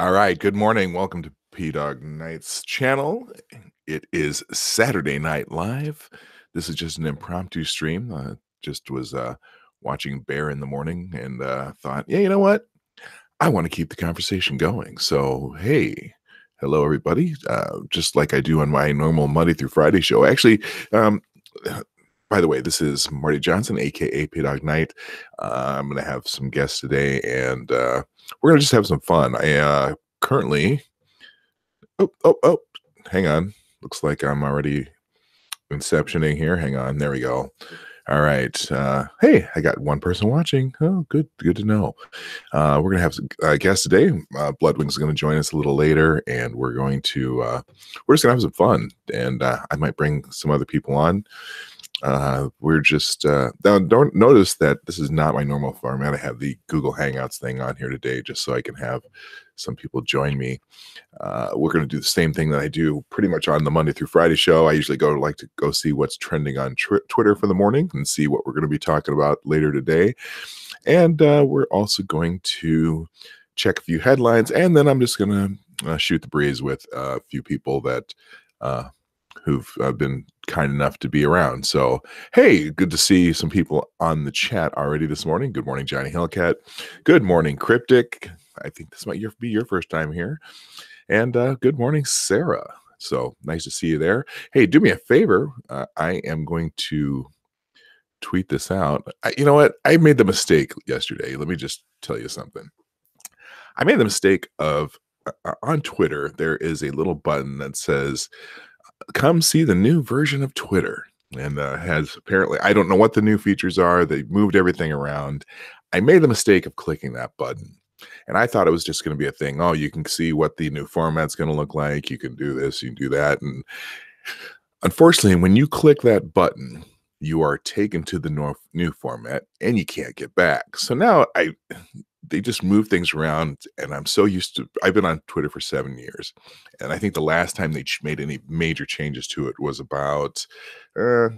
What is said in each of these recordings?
All right, good morning. Welcome to Dawg Knight's channel. It is Saturday Night Live. This is just an impromptu stream. Just was watching Bear in the morning and thought, yeah, you know what? I want to keep the conversation going. So, hey, hello, everybody. Just like I do on my normal Monday through Friday show. Actually, um, by the way, this is Marty Johnson, aka Dawg Knight. I'm going to have some guests today, and we're going to just have some fun. I currently, oh, hang on. Looks like I'm already inceptioning here. Hang on. There we go. All right. Hey, I got one person watching. Oh, good to know. We're gonna have a guest today. Bloodwing's going to join us a little later, and we're just gonna have some fun. And I might bring some other people on. We're just now. Don't notice that this is not my normal format. I have the Google Hangouts thing on here today, just so I can have some people join me. We're going to do the same thing that I do pretty much on the Monday through Friday show. I usually like to go see what's trending on Twitter for the morning and see what we're going to be talking about later today. And we're also going to check a few headlines, and then I'm just going to shoot the breeze with a few people that who've been kind enough to be around. So, hey, good to see some people on the chat already this morning. Good morning, Johnny Hellcat. Good morning, Cryptic. I think this might be your first time here. And good morning, Sarah. So nice to see you there. Hey, do me a favor. I am going to tweet this out. You know what? I made the mistake yesterday. Let me just tell you something. I made the mistake of on Twitter, there is a little button that says, come see the new version of Twitter. And has apparently, I don't know what the new features are. They moved everything around. I made the mistake of clicking that button. And I thought it was just going to be a thing. Oh, you can see what the new format's going to look like. You can do this, you can do that. And unfortunately, when you click that button, you are taken to the new format and you can't get back. So now they just move things around, and I'm so used to. I've been on Twitter for 7 years, and I think the last time they made any major changes to it was about. It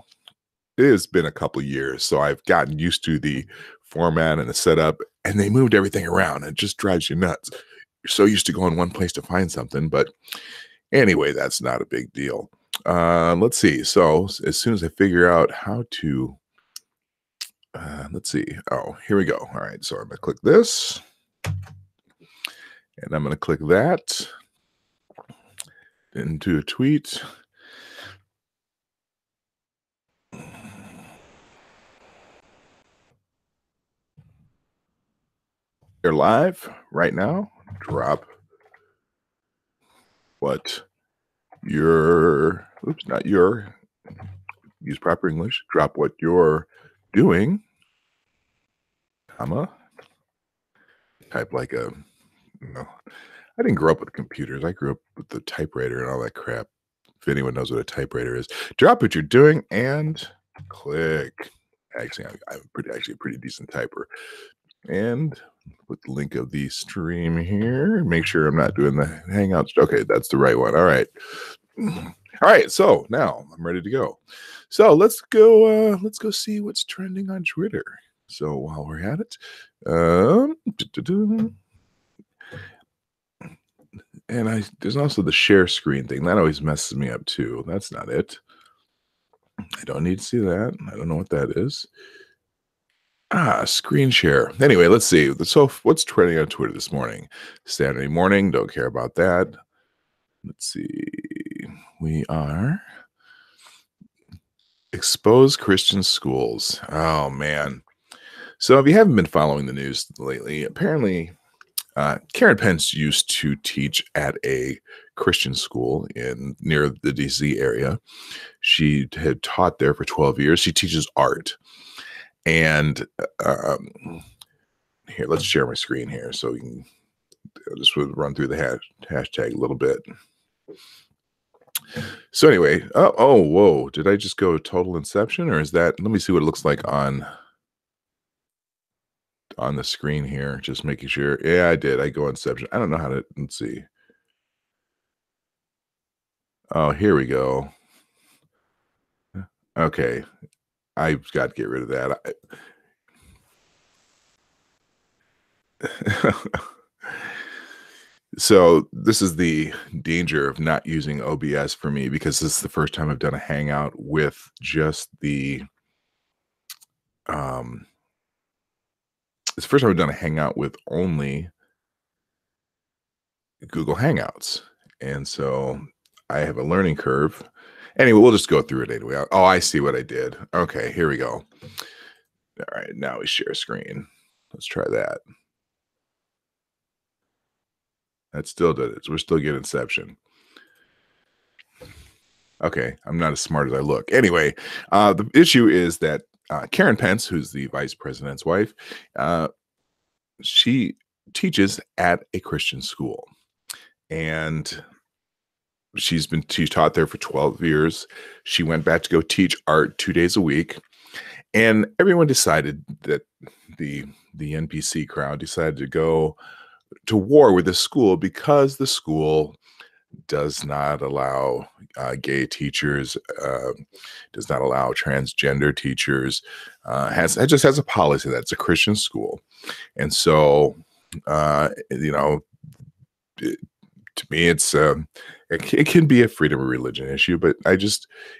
has been a couple of years, so I've gotten used to the format and the setup, and they moved everything around. It just drives you nuts. You're so used to going one place to find something, but anyway, that's not a big deal. Let's see. So as soon as I figure out how to let's see. Oh, here we go. All right. So I'm going to click this, and I'm going to click that into a tweet. They're live right now. Drop what you're, oops, not your, use proper English. Drop what you're doing, comma, type like a, I didn't grow up with computers. I grew up with the typewriter and all that crap. If anyone knows what a typewriter is, drop what you're doing and click. Actually, I'm actually a pretty decent typer. And put the link of the stream here. Make sure I'm not doing the Hangouts. Okay, that's the right one. All right. All right, so now I'm ready to go. So let's go see what's trending on Twitter. So while we're at it, and there's also the share screen thing. That always messes me up too. That's not it. I don't need to see that. I don't know what that is. Screen share. Anyway, let's see. So what's trending on Twitter this morning? Saturday morning. Don't care about that. Let's see. We are expose Christian schools. Oh, man. So if you haven't been following the news lately, apparently Karen Pence used to teach at a Christian school near the DC area. She had taught there for 12 years. She teaches art. And here, let's share my screen here so we can just run through the hashtag a little bit. So anyway, whoa, did I just go total inception, or is that? Let me see what it looks like on the screen here. Just making sure. Yeah, I did. I go inception. I don't know how to. Let's see. Oh, here we go. Okay, I've got to get rid of that. So this is the danger of not using OBS for me because this is the first time I've done a hangout with just um it's the first time I've done a hangout with only Google Hangouts. And so I have a learning curve. Anyway, we'll just go through it anyway. Oh, I see what I did. Okay, here we go. All right, now we share screen. Let's try that. That still did it. So we're still getting Inception. Okay, I'm not as smart as I look. Anyway, the issue is that Karen Pence, who's the vice president's wife, uh, she teaches at a Christian school, and she's taught there for 12 years. She went back to go teach art 2 days a week, and everyone decided that the NPC crowd decided to go to war with the school because the school does not allow gay teachers, does not allow transgender teachers. It just has a policy that it's a Christian school, and so to me, it can be a freedom of religion issue, but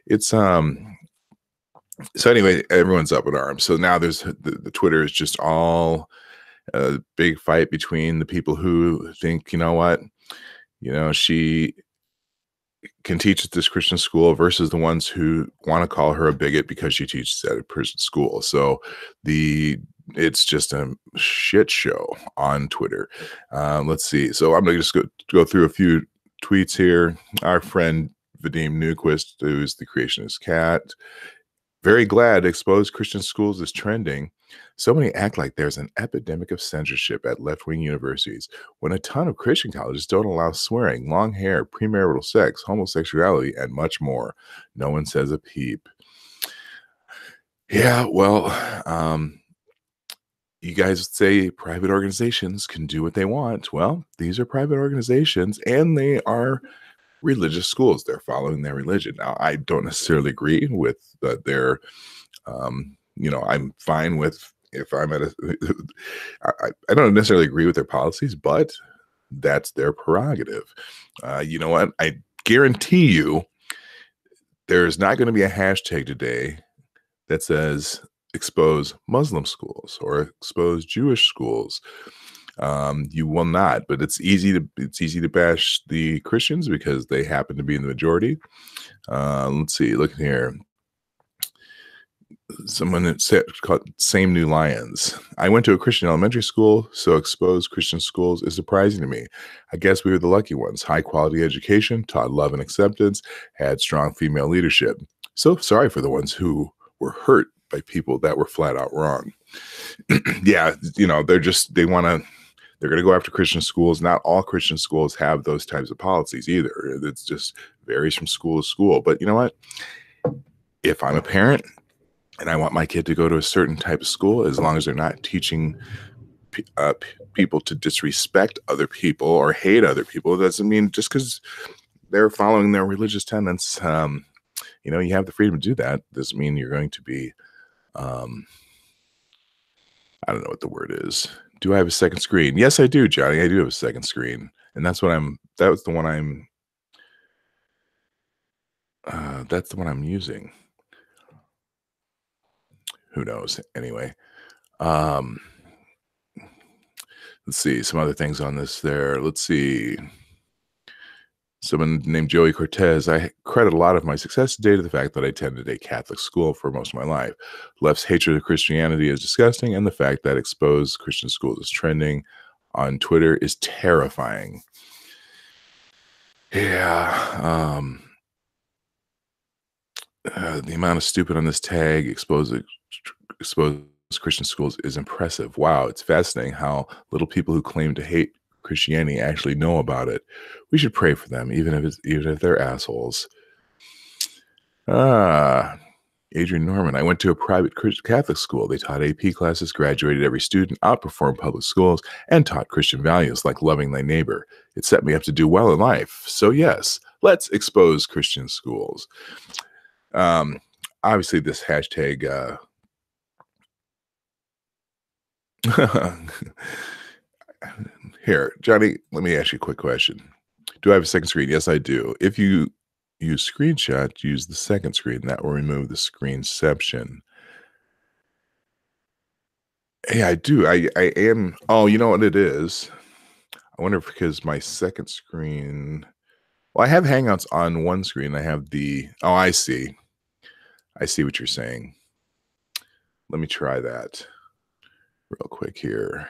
it's so anyway, everyone's up in arms. So now there's the Twitter is just all a big fight between the people who think, she can teach at this Christian school versus the ones who want to call her a bigot because she teaches at a Christian school. So it's just a shit show on Twitter. Let's see. So I'm going to just go through a few tweets here. Our friend Vadim Newquist, who's the creationist cat, very glad exposed Christian schools is trending. So many act like there's an epidemic of censorship at left-wing universities when a ton of Christian colleges don't allow swearing, long hair, premarital sex, homosexuality, and much more. No one says a peep. Yeah, well, you guys say private organizations can do what they want. Well, these are private organizations, and they are religious schools. They're following their religion. Now, I don't necessarily agree with their, I'm fine with if I'm at I don't necessarily agree with their policies, but that's their prerogative. You know what? I guarantee you there's not going to be a hashtag today that says expose Muslim schools or expose Jewish schools. You will not, but it's easy to bash the Christians because they happen to be in the majority. Let's see, look here. Someone that said called Same New Lions. I went to a Christian elementary school, so exposed Christian schools is surprising to me. I guess we were the lucky ones. High quality education, taught love and acceptance, had strong female leadership. So sorry for the ones who were hurt by people that were flat out wrong. Yeah, they're going to go after Christian schools. Not all Christian schools have those types of policies either. It's just varies from school to school. But you know what? If I'm a parent and I want my kid to go to a certain type of school, as long as they're not teaching people to disrespect other people or hate other people, it doesn't mean just because they're following their religious tenets, you have the freedom to do that. Doesn't mean you're going to be, I don't know what the word is. Do I have a second screen? Yes, I do, Johnny. I do have a second screen. And that's the one I'm using. Who knows? Anyway, let's see some other things on this there. Let's see. Someone named Joey Cortez. I credit a lot of my success today to the fact that I attended a Catholic school for most of my life. Left's hatred of Christianity is disgusting, and the fact that exposed Christian schools is trending on Twitter is terrifying. Yeah. The amount of stupid on this tag exposed Christian schools is impressive. Wow, it's fascinating how little people who claim to hate Christianity actually know about it. We should pray for them, even if they're assholes. Adrian Norman. I went to a private Catholic school. They taught AP classes, graduated every student, outperformed public schools, and taught Christian values like loving thy neighbor. It set me up to do well in life. So yes, let's expose Christian schools. Obviously, this hashtag. Here, Johnny, let me ask you a quick question. Do I have a second screen? Yes, I do. If you use screenshot, use the second screen. That will remove the screenception. Hey, I do. I am. Oh, you know what it is? I wonder if because my second screen. Well, I have Hangouts on one screen. I have the. Oh, I see. I see what you're saying. Let me try that real quick here.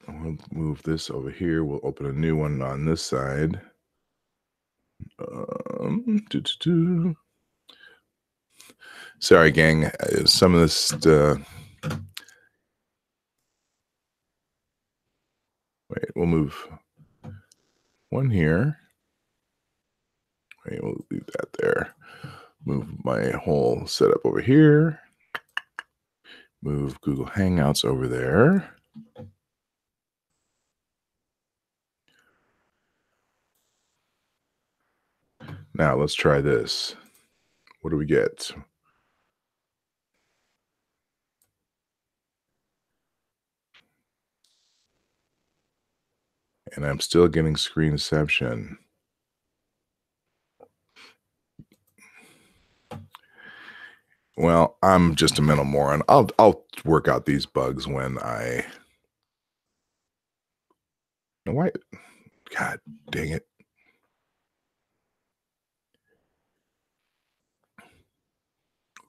We'll move this over here. We'll open a new one on this side. Doo -doo -doo. Sorry, gang. Some of this. Wait, we'll move one here. Wait, we'll leave that there. Move my whole setup over here. Move Google Hangouts over there. Now let's try this. What do we get? And I'm still getting screenception. Well, I'm just a mental moron. I'll work out these bugs when I. Why? God dang it!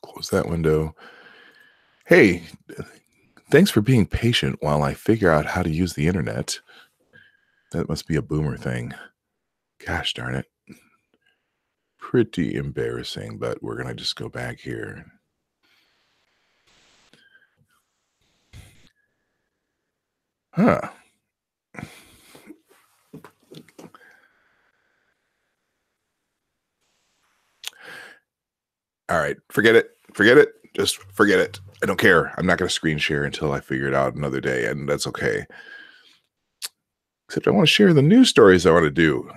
Close that window. Hey, thanks for being patient while I figure out how to use the internet. That must be a boomer thing. Gosh darn it. Pretty embarrassing, but we're gonna just go back here. Huh. All right, forget it. Forget it. Just forget it. I don't care. I'm not going to screen share until I figure it out another day, and that's okay. Except I want to share the news stories I want to do.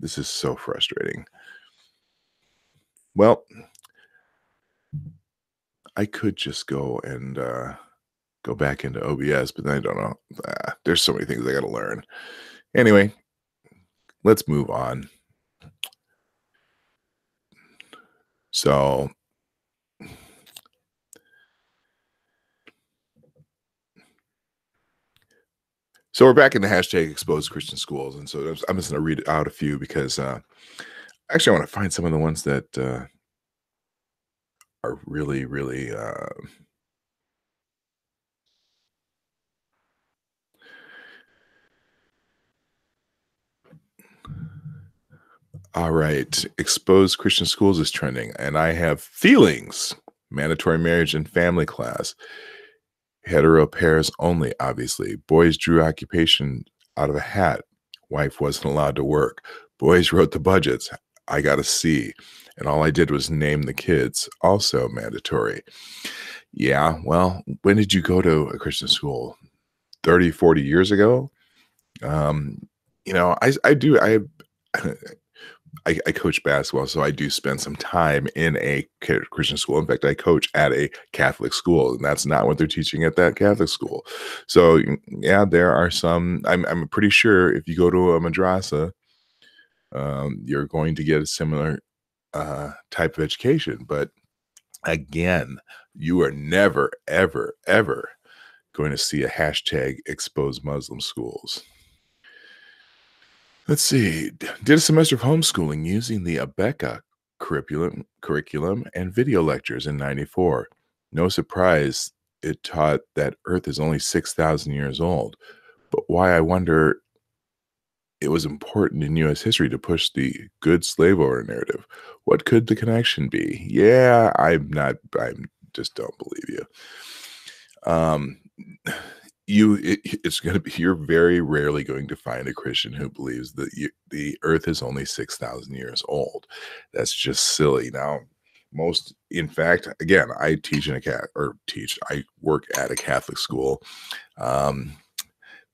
This is so frustrating. Well, I could just go and go back into OBS, but then I don't know. There's so many things I got to learn. Anyway, let's move on. So we're back in the hashtag exposed Christian schools. And so I'm just going to read out a few because actually I want to find some of the ones that are really, really all right. Exposed Christian schools is trending, and I have feelings. Mandatory marriage and family class. Hetero pairs only, obviously. Boys drew occupation out of a hat. Wife wasn't allowed to work. Boys wrote the budgets. I got a C. And all I did was name the kids. Also mandatory. Yeah, well, when did you go to a Christian school? 30, 40 years ago? I coach basketball, so I do spend some time in a Christian school. In fact, I coach at a Catholic school, and that's not what they're teaching at that Catholic school. So, yeah, there are some. I'm pretty sure if you go to a madrasa, you're going to get a similar type of education. But again, you are never, ever, ever going to see a hashtag exposed Muslim schools. Let's see. Did a semester of homeschooling using the Abeka curriculum and video lectures in 94. No surprise it taught that Earth is only 6,000 years old. But why I wonder it was important in U.S. history to push the good slave owner narrative. What could the connection be? Yeah, I just don't believe you. It's going to be, you're very rarely going to find a Christian who believes that the earth is only 6,000 years old. That's just silly. Now, in fact, again, I work at a Catholic school.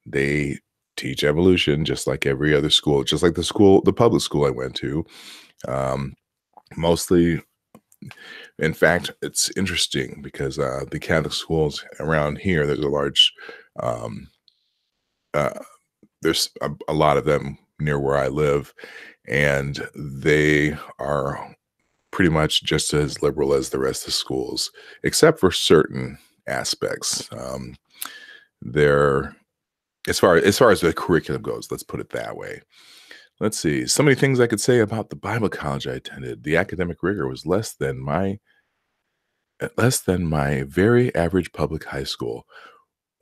They teach evolution just like every other school, just like the public school I went to. Mostly In fact, it's interesting because the Catholic schools around here, there's a large, um, uh, there's a lot of them near where I live, and they are pretty much just as liberal as the rest of the schools, except for certain aspects. They're as far as the curriculum goes, let's put it that way. Let's see. So many things I could say about the Bible college I attended. The academic rigor was less than my very average public high school.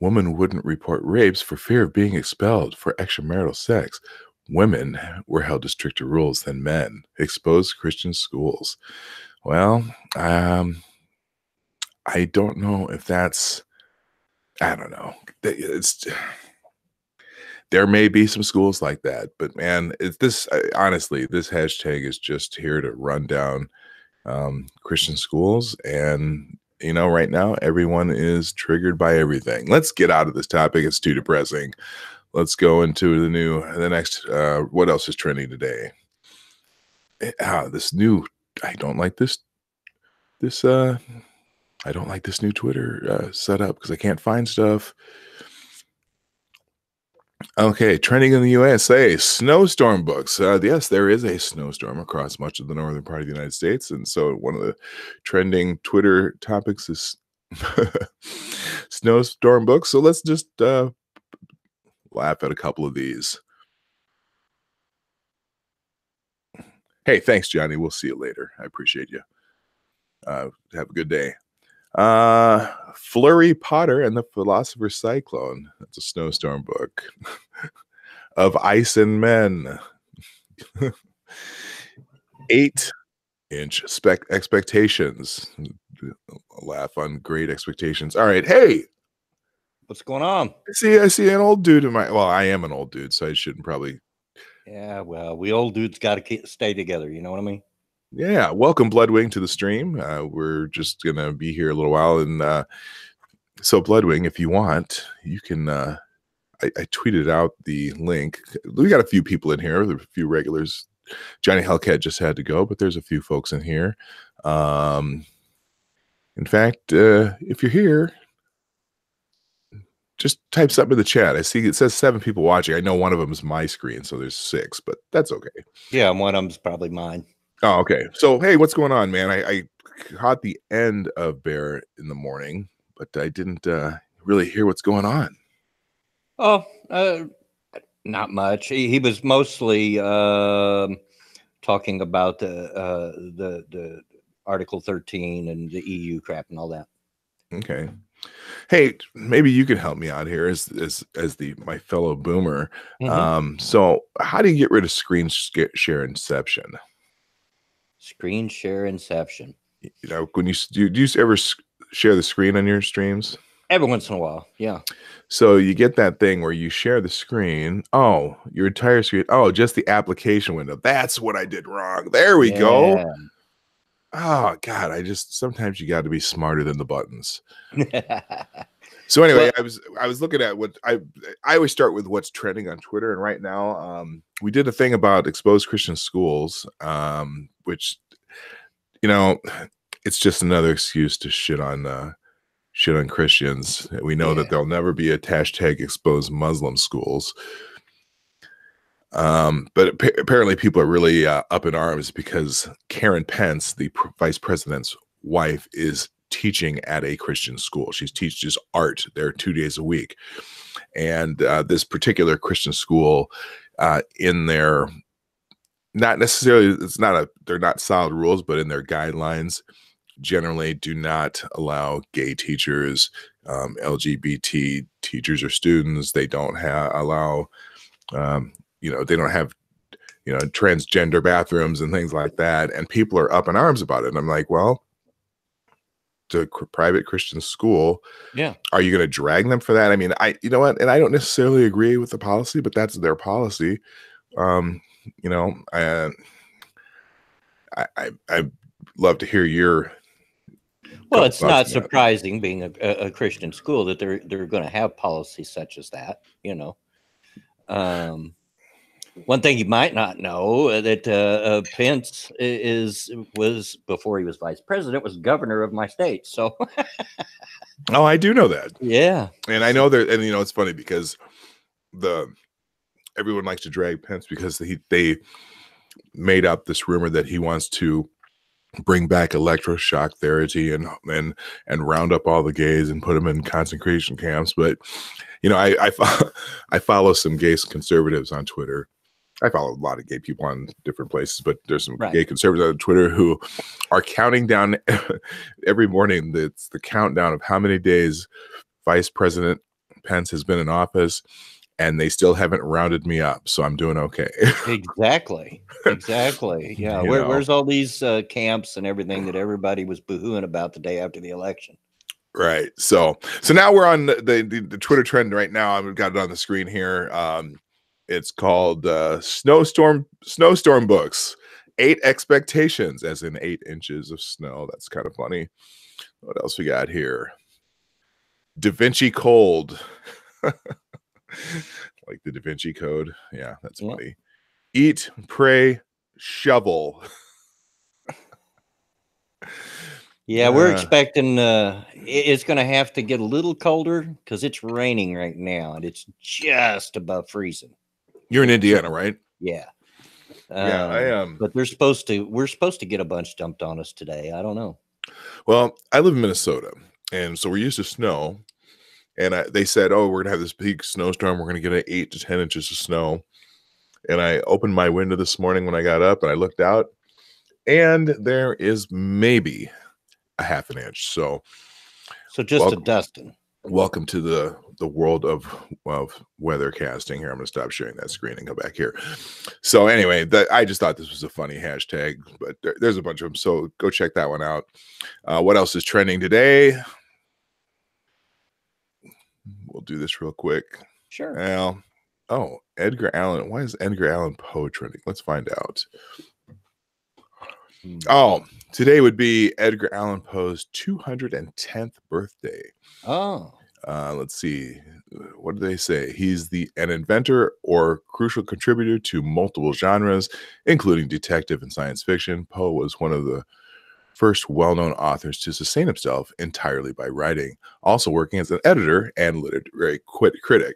Women wouldn't report rapes for fear of being expelled for extramarital sex. Women were held to stricter rules than men. Exposed Christian schools. Well, I don't know if that's. I don't know. It's there may be some schools like that, but man, it's this. Honestly, this hashtag is just here to run down Christian schools, and right now everyone is triggered by everything. Let's get out of this topic. It's too depressing. Let's go into the next. What else is trending today? This new. I don't like this. I don't like this new Twitter setup because I can't find stuff. Okay, trending in the USA, snowstorm books. Yes, there is a snowstorm across much of the northern part of the United States. And so one of the trending Twitter topics is snowstorm books. So let's just laugh at a couple of these. Hey, thanks, Johnny. We'll see you later. I appreciate you. Have a good day. Flurry Potter and the Philosopher's Cyclone. That's a snowstorm book. Of Ice and Men. 8-inch expectations. Laugh on great expectations. All right. Hey, what's going on? I see an old dude I am an old dude, so I shouldn't probably. Yeah, well, we old dudes got to stay together. You know what I mean? Yeah, welcome Bloodwing to the stream. We're just gonna be here a little while, and so Bloodwing, if you want, you can. I tweeted out the link. We got a few people in here. There are a few regulars. Johnny Hellcat just had to go, but there's a few folks in here. In fact, if you're here, just type something in the chat. I see it says 7 people watching. I know one of them is my screen, so there's 6, but that's okay. Yeah, one of them's probably mine. Oh, okay. So, hey, what's going on, man? I caught the end of Bear in the morning, but I didn't really hear what's going on. Oh, not much. He was mostly talking about the Article 13 and the EU crap and all that. Okay. Hey, maybe you can help me out here as my fellow boomer. Mm-hmm. So how do you get rid of screen share inception? Screen share inception. When do you ever share the screen on your streams? Every once in a while, yeah. So you get that thing where you share the screen. Oh, your entire screen. Oh, just the application window. That's what I did wrong. There we go. Oh God, sometimes you got to be smarter than the buttons. So anyway, I was looking at what I always start with what's trending on Twitter, and right now, we did a thing about exposed Christian schools, which it's just another excuse to shit on Christians. We know that there'll never be a hashtag exposed Muslim schools. But apparently people are really up in arms because Karen Pence, the vice president's wife, is teaching at a Christian school. She teaches art there 2 days a week. And this particular Christian school in their, not necessarily, they're not solid rules, but in their guidelines, generally do not allow gay teachers, LGBT teachers or students. They don't allow, they don't have, transgender bathrooms and things like that. And people are up in arms about it. And I'm like, well, to private Christian school, are you going to drag them for that? I mean, you know what? And I don't necessarily agree with the policy, but that's their policy. I'd love to hear your. Well, it's not surprising, being a Christian school, that they're going to have policies such as that. One thing you might not know that Pence was before he was vice president was governor of my state. So Oh, I do know that. yeah, And I know that, and it's funny because everyone likes to drag Pence because they made up this rumor that he wants to bring back electroshock therapy and round up all the gays and put them in concentration camps. But I follow some gay conservatives on Twitter. I follow a lot of gay people on different places, but there's some gay conservatives on Twitter who are counting down every morning. It's the countdown of how many days Vice President Pence has been in office, and they still haven't rounded me up, so I'm doing okay. Exactly. Yeah. Where's all these camps and everything that everybody was boohooing about the day after the election? Right. So now we're on the Twitter trend right now. I've got it on the screen here. It's called snowstorm books. 8 expectations, as in 8 inches of snow. That's kind of funny. What else we got here? Da Vinci Cold. Like the Da Vinci Code. Yeah, that's funny. Eat, pray, shovel. Yeah, we're expecting it's going to have to get a little colder because it's raining right now and it's just above freezing. You're in Indiana, right? Yeah. Yeah, I am. But we're supposed to get a bunch dumped on us today. I don't know. Well, I live in Minnesota, and so we're used to snow. And they said, oh, we're going to have this big snowstorm. We're going to get 8 to 10 inches of snow. And I opened my window this morning when I got up, and I looked out, and there is maybe a half an inch. So just a dusting. Welcome to the world of weather casting. Here, I'm going to stop sharing that screen and go back here. So anyway, I just thought this was a funny hashtag, but there's a bunch of them. So go check that one out. What else is trending today? We'll do this real quick. Sure. Well, Edgar Allan. Why is Edgar Allan Poe trending? Let's find out. Oh, today would be Edgar Allan Poe's 210th birthday. Oh. Let's see. What do they say? He's an inventor or crucial contributor to multiple genres, including detective and science fiction. Poe was one of the first well-known authors to sustain himself entirely by writing, also working as an editor and literary critic.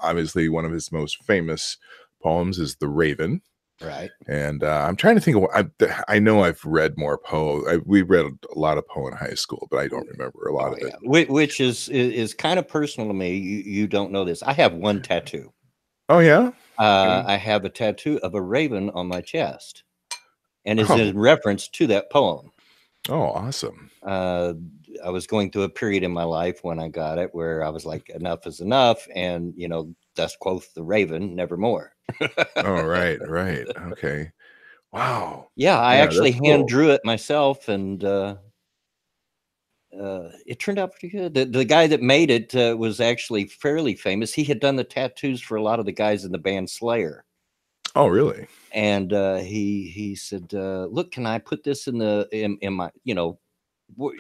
Obviously, one of his most famous poems is The Raven. Right. And I'm trying to think of I know I've read more Poe. We read a lot of Poe in high school, but I don't remember a lot of it. Which is kind of personal to me. You don't know this. I have one tattoo. Oh, yeah? I have a tattoo of a raven on my chest. And it's in reference to that poem. Oh, awesome. I was going through a period in my life when I got it where I was like, enough is enough. And, thus quoth the raven, nevermore. Oh, right. Okay. Wow. Yeah, I actually hand drew it myself, and it turned out pretty good. The guy that made it was actually fairly famous. He had done the tattoos for a lot of the guys in the band Slayer. Oh, really? And he said, "Look, can I put this in my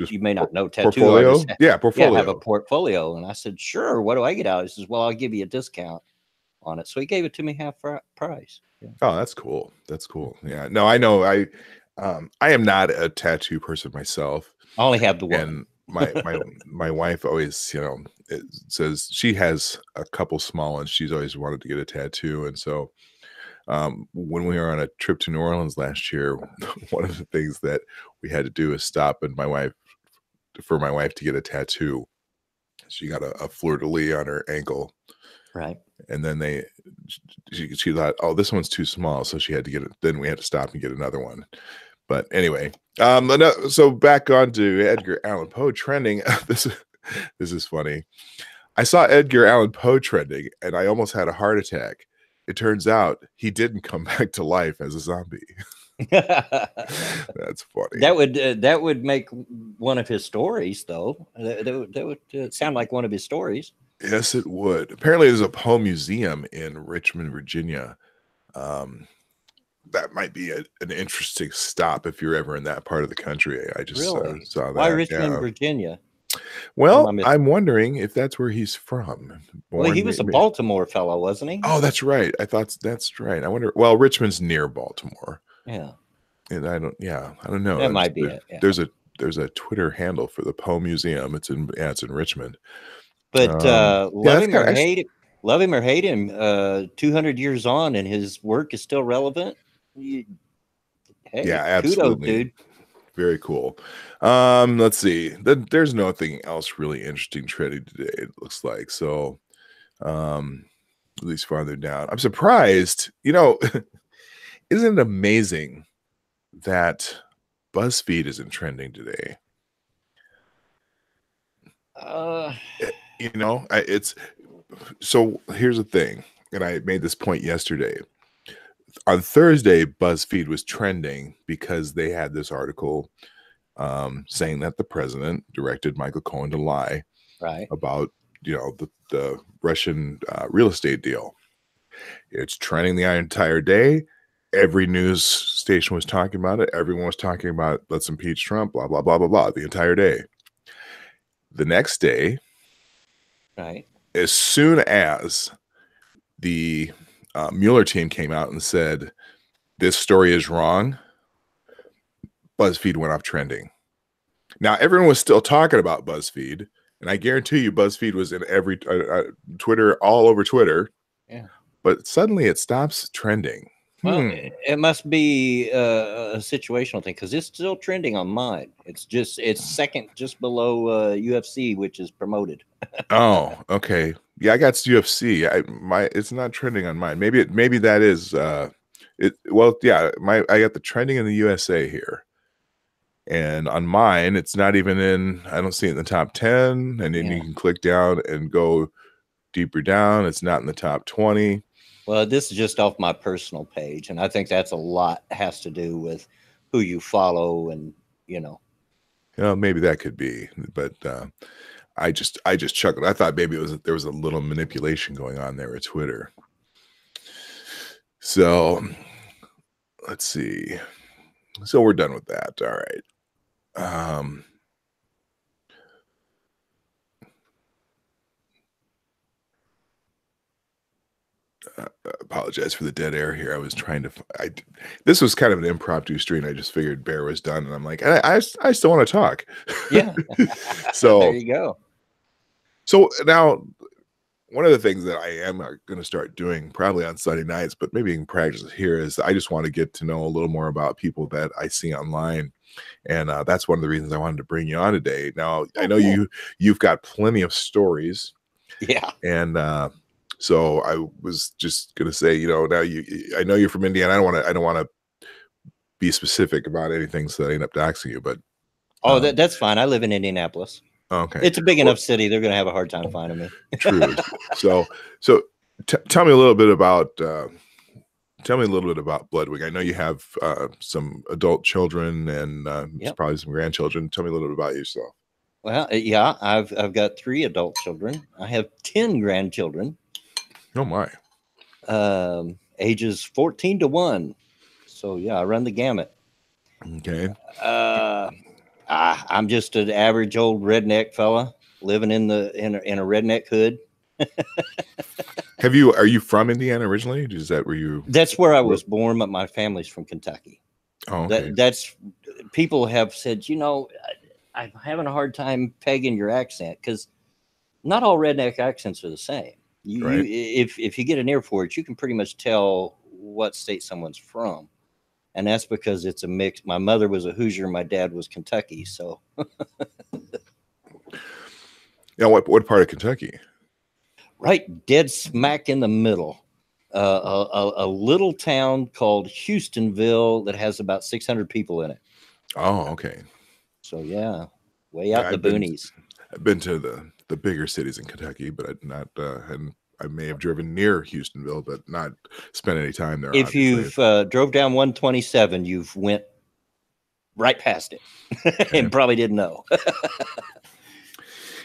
you may not know tattoo portfolio? artists. Portfolio. Yeah, have a portfolio." And I said, "Sure. What do I get out?" He says, "Well, I'll give you a discount on it." So he gave it to me half price. Yeah. Oh, that's cool. Yeah. No, I know. I am not a tattoo person myself. I only have the one. And my wife always, says she has a couple small ones. She's always wanted to get a tattoo, and so when we were on a trip to New Orleans last year, one of the things that we had to do is stop and my wife to get a tattoo. She got a fleur-de-lis on her ankle. Right. And then she thought, oh, this one's too small. So she had to get it. Then we had to stop and get another one. But anyway, so back on to Edgar Allan Poe trending. This is funny. I saw Edgar Allan Poe trending and I almost had a heart attack. It turns out he didn't come back to life as a zombie. That's funny. That would make one of his stories, though. That would sound like one of his stories. Yes, it would. Apparently, there's a Poe museum in Richmond, Virginia. That might be an interesting stop if you're ever in that part of the country. I just saw that. Why Richmond, Virginia? Or am I Well, missing? I'm wondering if that's where he's from. Well, he Born, was a maybe. Baltimore fellow, wasn't he? Oh, that's right. I thought that's right. I wonder. Well, Richmond's near Baltimore, Yeah, and I don't. Yeah, I don't know. that might be it. Yeah. There's a Twitter handle for the Poe Museum. It's in Richmond. But Yeah, that's kind of actually. love him or hate him, 200 years on, and his work is still relevant. Yeah, Hey, kudos, absolutely. dude. Very cool. Let's see. There's nothing else really interesting trending today, it looks like. So, at least farther down. I'm surprised. Isn't it amazing that BuzzFeed isn't trending today? Uh, It's so here's the thing, and I made this point yesterday. On Thursday, BuzzFeed was trending because they had this article saying that the president directed Michael Cohen to lie right. about the Russian real estate deal. It's trending the entire day. Every news station was talking about it. Everyone was talking about let's impeach Trump, blah blah blah blah blah, the entire day. The next day, Right. as soon as the Mueller team came out and said this story is wrong, BuzzFeed went off trending. Now everyone was still talking about BuzzFeed, and I guarantee you, BuzzFeed was in every Twitter, all over Twitter. Yeah. But suddenly it stops trending. Well, it must be a situational thing because it's still trending on mine. It's second just below UFC, which is promoted. Oh, okay. Yeah, I got UFC. It's not trending on mine. Maybe that is it. Well, yeah, I got the trending in the USA here, and on mine it's not even in. I don't see it in the top 10. And then you can click down and go deeper down. It's not in the top 20. Well, this is just off my personal page, and I think that's a lot has to do with who you follow, and Maybe that could be, but I just chuckled. I thought maybe there was a little manipulation going on there at Twitter. So let's see. So we're done with that. All right. Apologize for the dead air here. I was trying to. This was kind of an impromptu stream. I just figured Bear was done, and I'm like, I still want to talk. Yeah. So there you go. So now, one of the things that I am going to start doing probably on Sunday nights, but maybe in practice here, is I just want to get to know a little more about people that I see online. And that's one of the reasons I wanted to bring you on today. Now, I know you've got plenty of stories. Yeah. And so I was just going to say, now I know you're from Indiana. I don't want to be specific about anything so that I end up doxing you, but. That's fine. I live in Indianapolis. Okay. It's a big enough city. They're going to have a hard time finding me. True. So tell me a little bit about Bloodwing. I know you have some adult children and probably some grandchildren. Tell me a little bit about yourself. Well, yeah, I've got 3 adult children. I have 10 grandchildren. Oh my. Ages 14 to 1. So yeah, I run the gamut. Okay. I'm just an average old redneck fella living in a redneck hood. Are you from Indiana originally? Is that where you? That's where I was born, but my family's from Kentucky. Oh, okay. That's people have said, I'm having a hard time pegging your accent because not all redneck accents are the same. If you get an ear for it, you can pretty much tell what state someone's from. And that's because it's a mix. My mother was a Hoosier. My dad was Kentucky. So, what part of Kentucky? Right dead smack in the middle. A little town called Houstonville that has about 600 people in it. Oh, okay. So yeah, way out in the boonies. I've been to the bigger cities in Kentucky, but I've not and I may have driven near Houstonville, but not spent any time there. If you've drove down 127, you've went right past it and probably didn't know.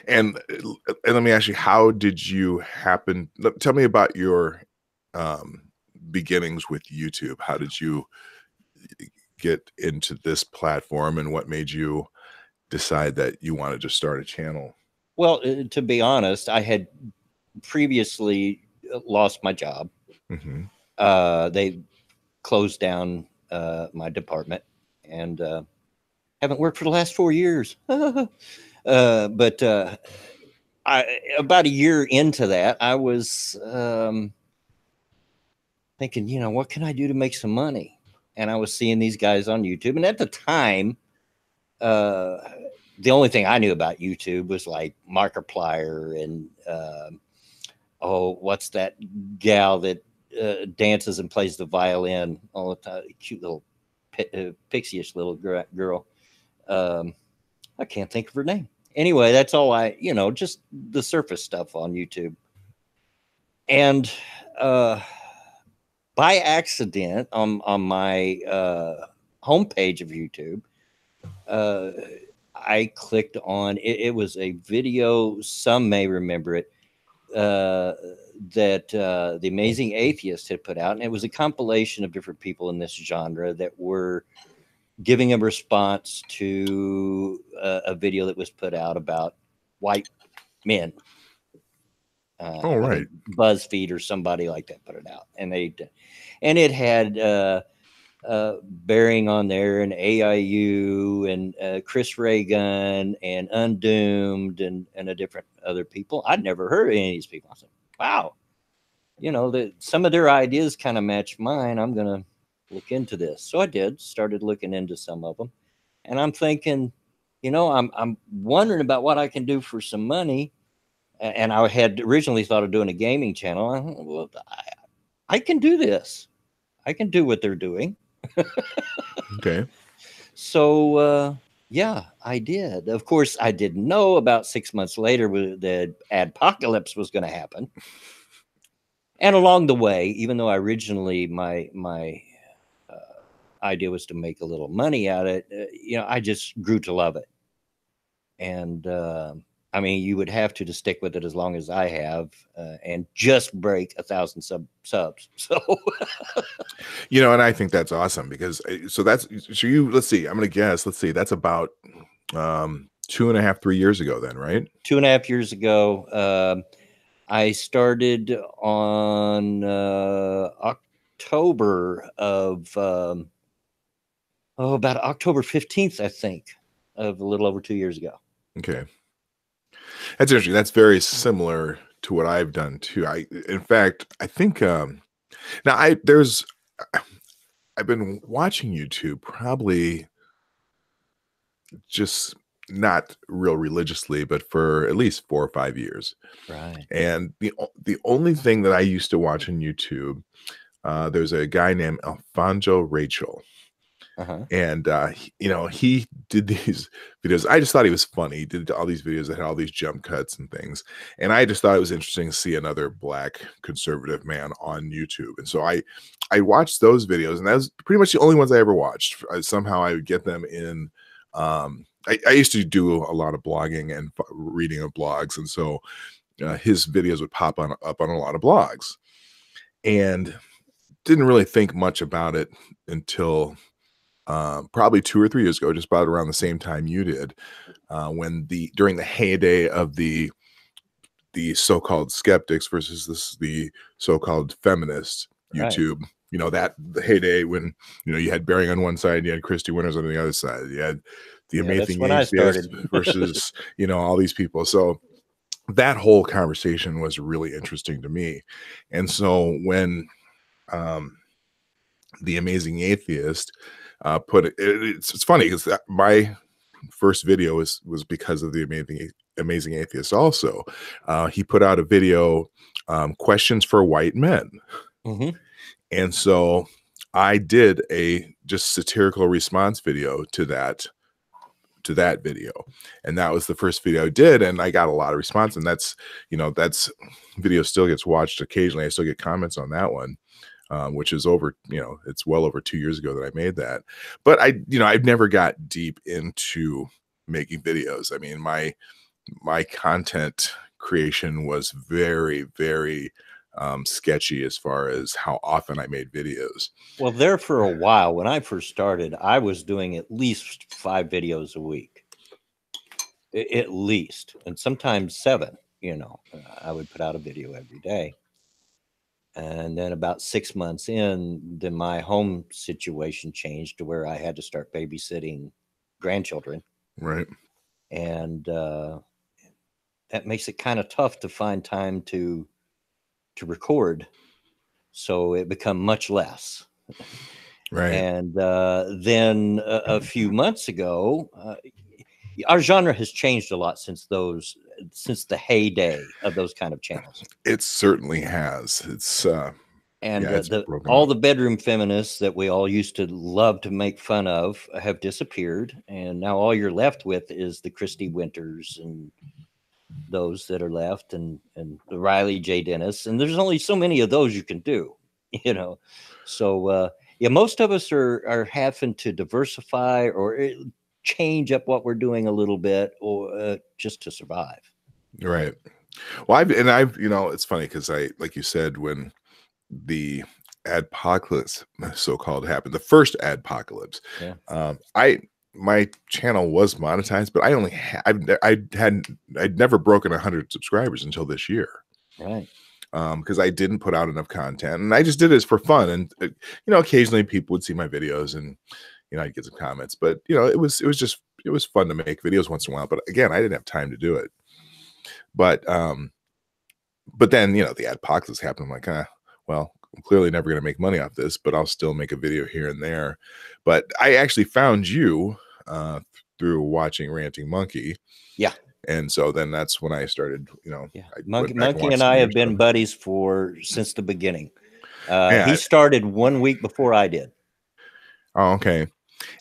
And let me ask you, how did you tell me about your beginnings with YouTube. How did you get into this platform, and what made you decide that you wanted to start a channel? Well, to be honest, I had previously lost my job. Mm-hmm. They closed down my department, and haven't worked for the last 4 years. But about a year into that, I was thinking, you know, what can I do to make some money? And I was seeing these guys on YouTube, and at the time, the only thing I knew about YouTube was like Markiplier and oh, what's that gal that dances and plays the violin all the time? Cute little pixie-ish little girl. I can't think of her name. Anyway, that's all you know, just the surface stuff on YouTube. And by accident on my homepage of YouTube, I clicked on it was a video, some may remember it, that the Amazing Atheist had put out, and it was a compilation of different people in this genre that were giving a response to a video that was put out about white men. Oh, right. BuzzFeed or somebody like that put it out, and it had bearing on there and AIU and Chris Reagan and Undoomed and a different other people. I'd never heard of any of these people. I said, wow, you know, some of their ideas kind of match mine. I'm going to look into this. So I started looking into some of them, and I'm thinking, you know, I'm wondering about what I can do for some money. And I had originally thought of doing a gaming channel. Well, I can do this. I can do what they're doing. Okay. So, yeah, I did. Of course, I didn't know about 6 months later the adpocalypse was going to happen. And along the way, even though originally my idea was to make a little money out of it, you know, I just grew to love it. And I mean, you would have to stick with it as long as I have, and just break 1,000 subs. So, you know, and I think that's awesome because so let's see, I'm going to guess, let's see, that's about 2.5, 3 years ago then, right? 2.5 years ago. I started on October of, about October 15th, I think, of a little over 2 years ago. Okay. That's interesting. That's very similar to what I've done too. In fact, I think, now I've been watching YouTube probably just not real religiously, but for at least 4 or 5 years. Right. And the only thing that I used to watch on YouTube, there's a guy named Alfonso Rachel. Uh-huh. And you know, he did these videos. I just thought he was funny. He did all these videos that had all these jump cuts and things. And I just thought it was interesting to see another black conservative man on YouTube. And so I watched those videos, and that was pretty much the only ones I ever watched. Somehow I would get them in. I used to do a lot of blogging and reading of blogs, and so his videos would pop up on a lot of blogs, and didn't really think much about it until probably 2 or 3 years ago, just about around the same time you did, when during the heyday of the so-called skeptics versus the so-called feminist YouTube. Right. You know, that the heyday when, you know, you had Bearing on one side, you had Christy Winters on the other side, you had the Amazing Atheist versus, you know, all these people. So that whole conversation was really interesting to me. And so when the Amazing Atheist it's funny because my first video was because of the Amazing Atheist. Also, he put out a video, questions for white men. Mm-hmm. And so I did a just satirical response video to that video, and that was the first video I did, and I got a lot of response. And that's, you know, video still gets watched occasionally. I still get comments on that one. Which is over, you know, it's well over 2 years ago that I made that. But I've never got deep into making videos. I mean, my content creation was very, very sketchy as far as how often I made videos. Well, there for a while, when I first started, I was doing at least 5 videos a week. at least, and sometimes 7. You know, I would put out a video every day. And then about 6 months in, then my home situation changed to where I had to start babysitting grandchildren. Right. And that makes it kind of tough to find time to record. So it become much less. Right. And then a few months ago, our genre has changed a lot since the heyday of those kind of channels. It certainly has. It's And yeah, it's broken all up. the bedroom feminists that we all used to love to make fun of have disappeared, and now all you're left with is the Christy Winters and those that are left, and the Riley J. Dennis, and there's only so many of those you can do, you know. So yeah, most of us are having to diversify or change up what we're doing a little bit, or just to survive. Right. Well, I've you know, it's funny because like you said, when the adpocalypse so-called happened, the first adpocalypse, Yeah. My channel was monetized, but I only I'd never broken 100 subscribers until this year. Right. Because I didn't put out enough content, and I just did this for fun. And you know, occasionally people would see my videos, and you know, I'd get some comments. But you know, it was fun to make videos once in a while. But again, I didn't have time to do it. But then you know, the adpocalypse happened. I'm like, well, I'm clearly never going to make money off this, but I'll still make a video here and there. But I actually found you through watching Ranting Monkey. Yeah. And so then that's when I started, you know, Yeah. I Monkey went back and watched I some of have your been stuff. buddies since the beginning. Yeah. He started 1 week before I did. Oh, okay.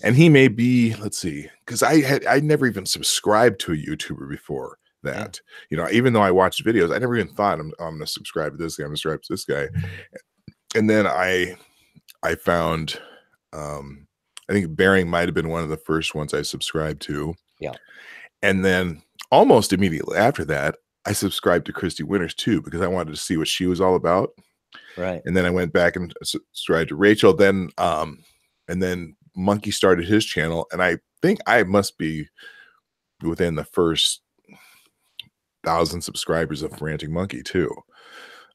And he may be, let's see, because I never even subscribed to a YouTuber before that. Yeah. You know, even though I watched videos, I never even thought I'm going to subscribe to this guy, I'm going to subscribe to this guy. And then I found, I think Bearing might have been one of the first ones I subscribed to. Yeah. And then almost immediately after that, I subscribed to Christy Winters too, because I wanted to see what she was all about. Right. And then I went back and subscribed to Rachel. Then, and then Monkey started his channel, and I think I must be within the first 1,000 subscribers of Ranting Monkey too.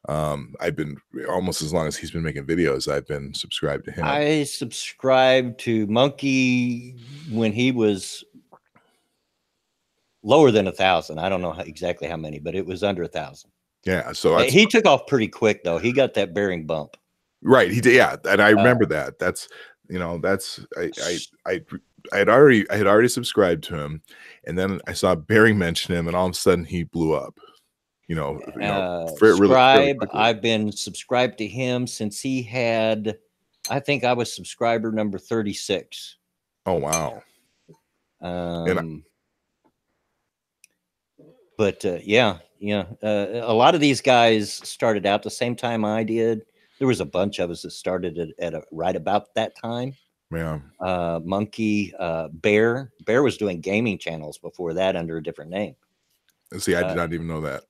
I've been almost as long as he's been making videos, I've been subscribed to him. I subscribed to Monkey when he was lower than 1,000. I don't know exactly how many, but it was under 1,000. Yeah, so he took off pretty quick though. He got that Bearing bump. Right, he did. Yeah, and I remember that. That's, you know, that's I had already subscribed to him, and then I saw Bearing mention him, and all of a sudden he blew up. You know, Scribe. I've been subscribed to him since he had, I think I was subscriber number 36. Oh wow. But yeah, a lot of these guys started out the same time I did. There was a bunch of us that started at right about that time. Yeah. Monkey, Bear was doing gaming channels before that under a different name. See, I did not even know that.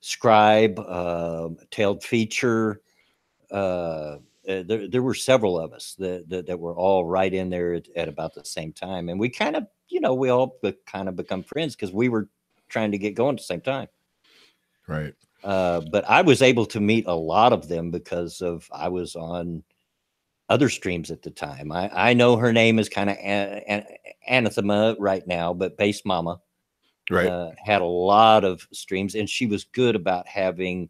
Scribe, Tailed Feature. There were several of us that were all right in there at about the same time, and we kind of, you know, we all kind of become friends because we were trying to get going at the same time. Right. But I was able to meet a lot of them because I was on other streams at the time. I know her name is kind of anathema right now, but Base Mama, right, had a lot of streams, and she was good about having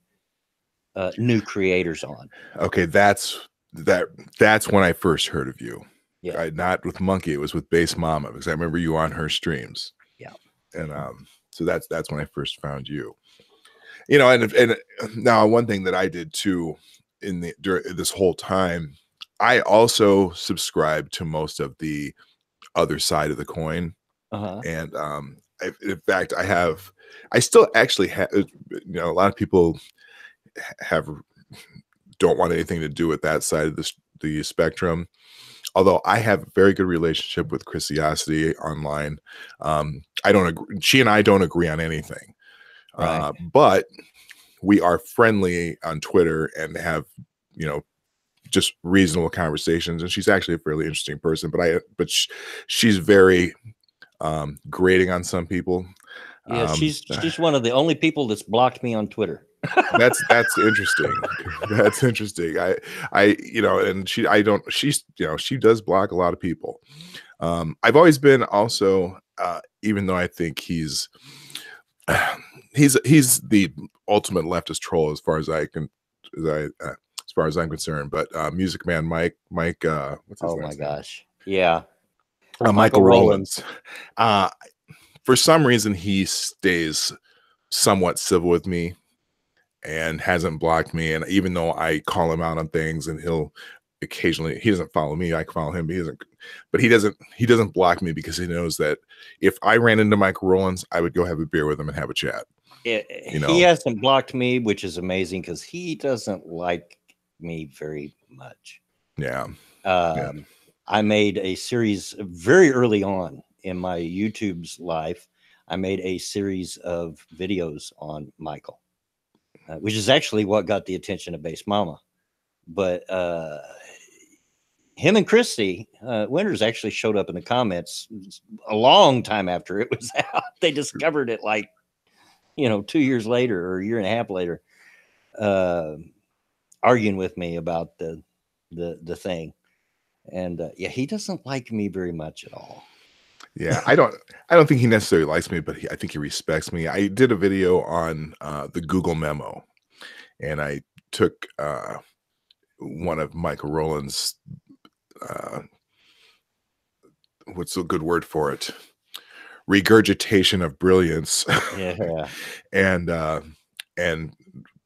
new creators on. Okay, that's when I first heard of you. Yeah. Not with Monkey, it was with Base Mama, because I remember you on her streams. Yeah. And so that's when I first found you. You know, and now one thing that I did too during this whole time, I also subscribed to most of the other side of the coin. And in fact, I still actually have, you know, a lot of people don't want anything to do with that side of the spectrum. Although I have a very good relationship with Chrisiosity online. I don't agree. She and I don't agree on anything. Right. But we are friendly on Twitter and have, you know, just reasonable conversations. And she's actually a fairly interesting person, but she's very grating on some people. Yeah, she's one of the only people that's blocked me on Twitter. That's interesting. That's interesting. And she does block a lot of people. I've always been also, even though I think he's the ultimate leftist troll as far as as far as I'm concerned. But Music Man Mike, what's his Oh my last name? gosh. Yeah. Michael Rowlands. For some reason, he stays somewhat civil with me and hasn't blocked me. And even though I call him out on things, and he'll occasionally, he doesn't follow me, I follow him. He doesn't block me because he knows that if I ran into Michael Rowlands, I would go have a beer with him and have a chat. He hasn't blocked me, which is amazing because he doesn't like me very much. Yeah. I made a series very early on in my YouTube's life. I made a series of videos on Michael, which is actually what got the attention of Base Mama. But him and Christy Winters actually showed up in the comments a long time after it was out. They discovered it like, 2 years later or a year and a half later, arguing with me about the thing. And yeah, he doesn't like me very much at all. Yeah, I don't think he necessarily likes me, but I think he respects me. I did a video on the Google memo, and I took one of Michael Rowland's what's a good word for it? Regurgitation of brilliance. Yeah. and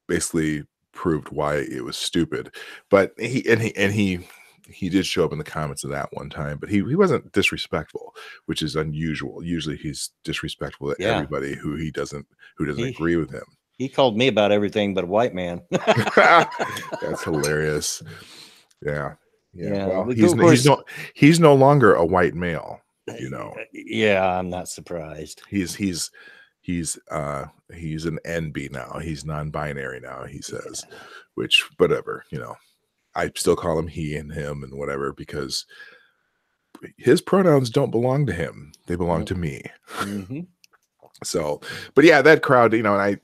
basically proved why it was stupid. But he did show up in the comments of that one time, but he wasn't disrespectful, which is unusual. Usually he's disrespectful to everybody who doesn't agree with him. He called me about everything but a white man. That's hilarious. Yeah. Well, he's no longer a white male, Yeah, I'm not surprised. He's an NB now. He's non-binary now, he says, which whatever, I still call him he and him and whatever, because his pronouns don't belong to him. They belong to me. Mm-hmm. So, but yeah, that crowd, and I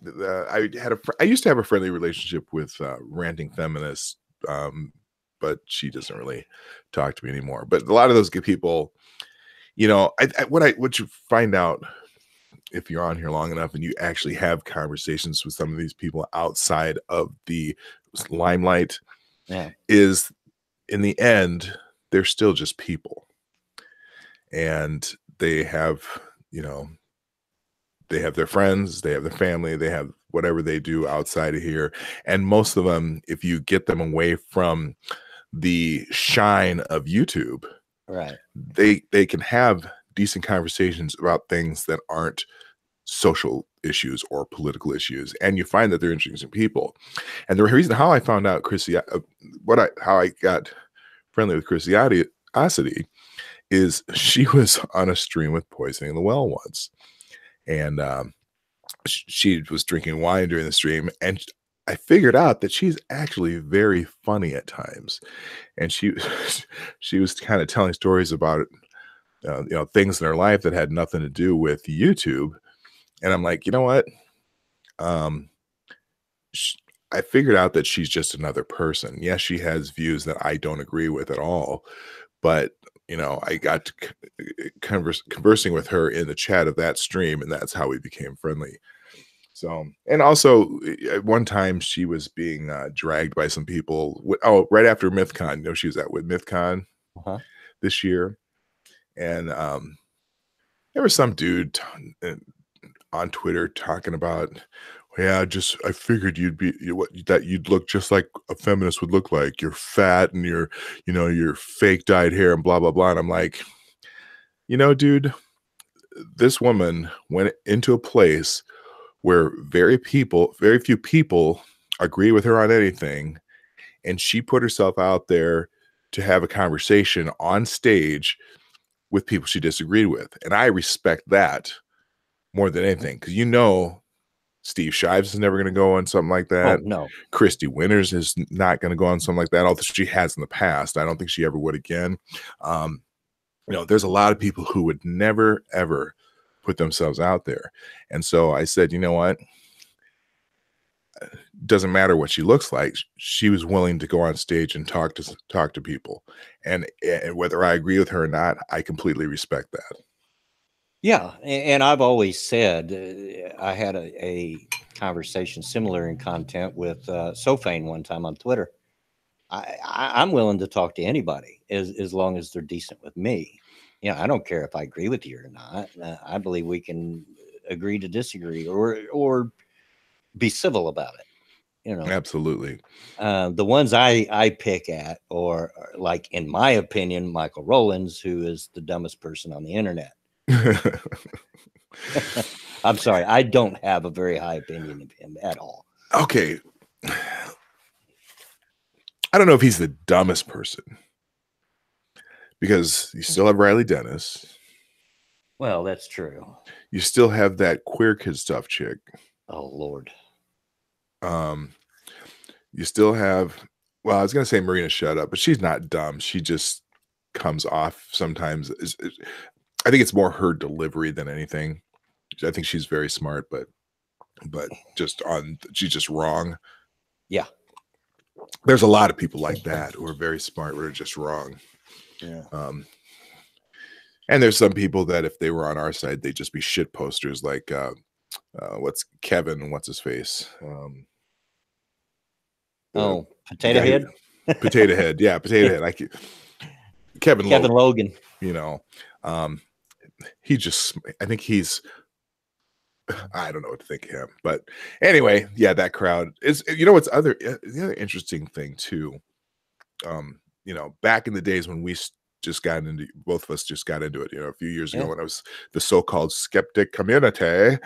used to have a friendly relationship with ranting feminists, but she doesn't really talk to me anymore. But a lot of those people, what you find out if you're on here long enough and you actually have conversations with some of these people outside of the limelight, is in the end, they're still just people. And they have, they have their friends, they have their family, they have whatever they do outside of here. And most of them, if you get them away from the shine of YouTube, right, they can have decent conversations about things that aren't social issues or political issues, and you find that they're interesting people. And the reason how I found out how I got friendly with Christiosity is she was on a stream with Poisoning the Well once, and she was drinking wine during the stream, and I figured out that she's actually very funny at times, and she was kind of telling stories about things in her life that had nothing to do with YouTube. And I'm like, you know what? I figured out that she's just another person. Yes, she has views that I don't agree with at all. But, I got to conversing with her in the chat of that stream, and that's how we became friendly. So, and also at one time she was being dragged by some people. Right after MythCon, she was with MythCon this year. And there was some dude on Twitter talking about, I figured you'd look just like a feminist would look like. You're fat and your fake dyed hair and blah, blah, blah. And I'm like, dude, this woman went into a place where very few people agree with her on anything. And she put herself out there to have a conversation on stage with people she disagreed with. And I respect that more than anything, because Steve Shives is never going to go on something like that. Oh, no. Christy Winters is not going to go on something like that, although she has in the past. I don't think she ever would again. there's a lot of people who would never, ever put themselves out there. And so I said, you know what? Doesn't matter what she looks like. She was willing to go on stage and talk to people. And whether I agree with her or not, I completely respect that. Yeah, and I've always said I had a conversation similar in content with Sofane one time on Twitter. I'm willing to talk to anybody as long as they're decent with me. I don't care if I agree with you or not. I believe we can agree to disagree or be civil about it. Absolutely. The ones I pick at are like, in my opinion, Michael Rowlands, who is the dumbest person on the internet. I'm sorry, I don't have a very high opinion of him at all. Okay. I don't know if he's the dumbest person, because you still have Riley Dennis. Well, that's true. You still have that queer kid stuff chick. Oh, Lord. You still have, well, I was going to say Marina Shut Up, but she's not dumb. She just comes off sometimes. I think it's more her delivery than anything. I think she's very smart, but she's just wrong. Yeah. There's a lot of people like that who are very smart, but are just wrong. Yeah. And there's some people that if they were on our side, they'd just be shit posters, like what's Kevin? What's his face? Potato Head. Potato Head, yeah, Potato Head. Kevin Logan. I think he's. I don't know what to think of him, but anyway, yeah, that crowd is. What's the other interesting thing too. Back in the days when both of us just got into it, a few years ago, when I was the so-called skeptic community,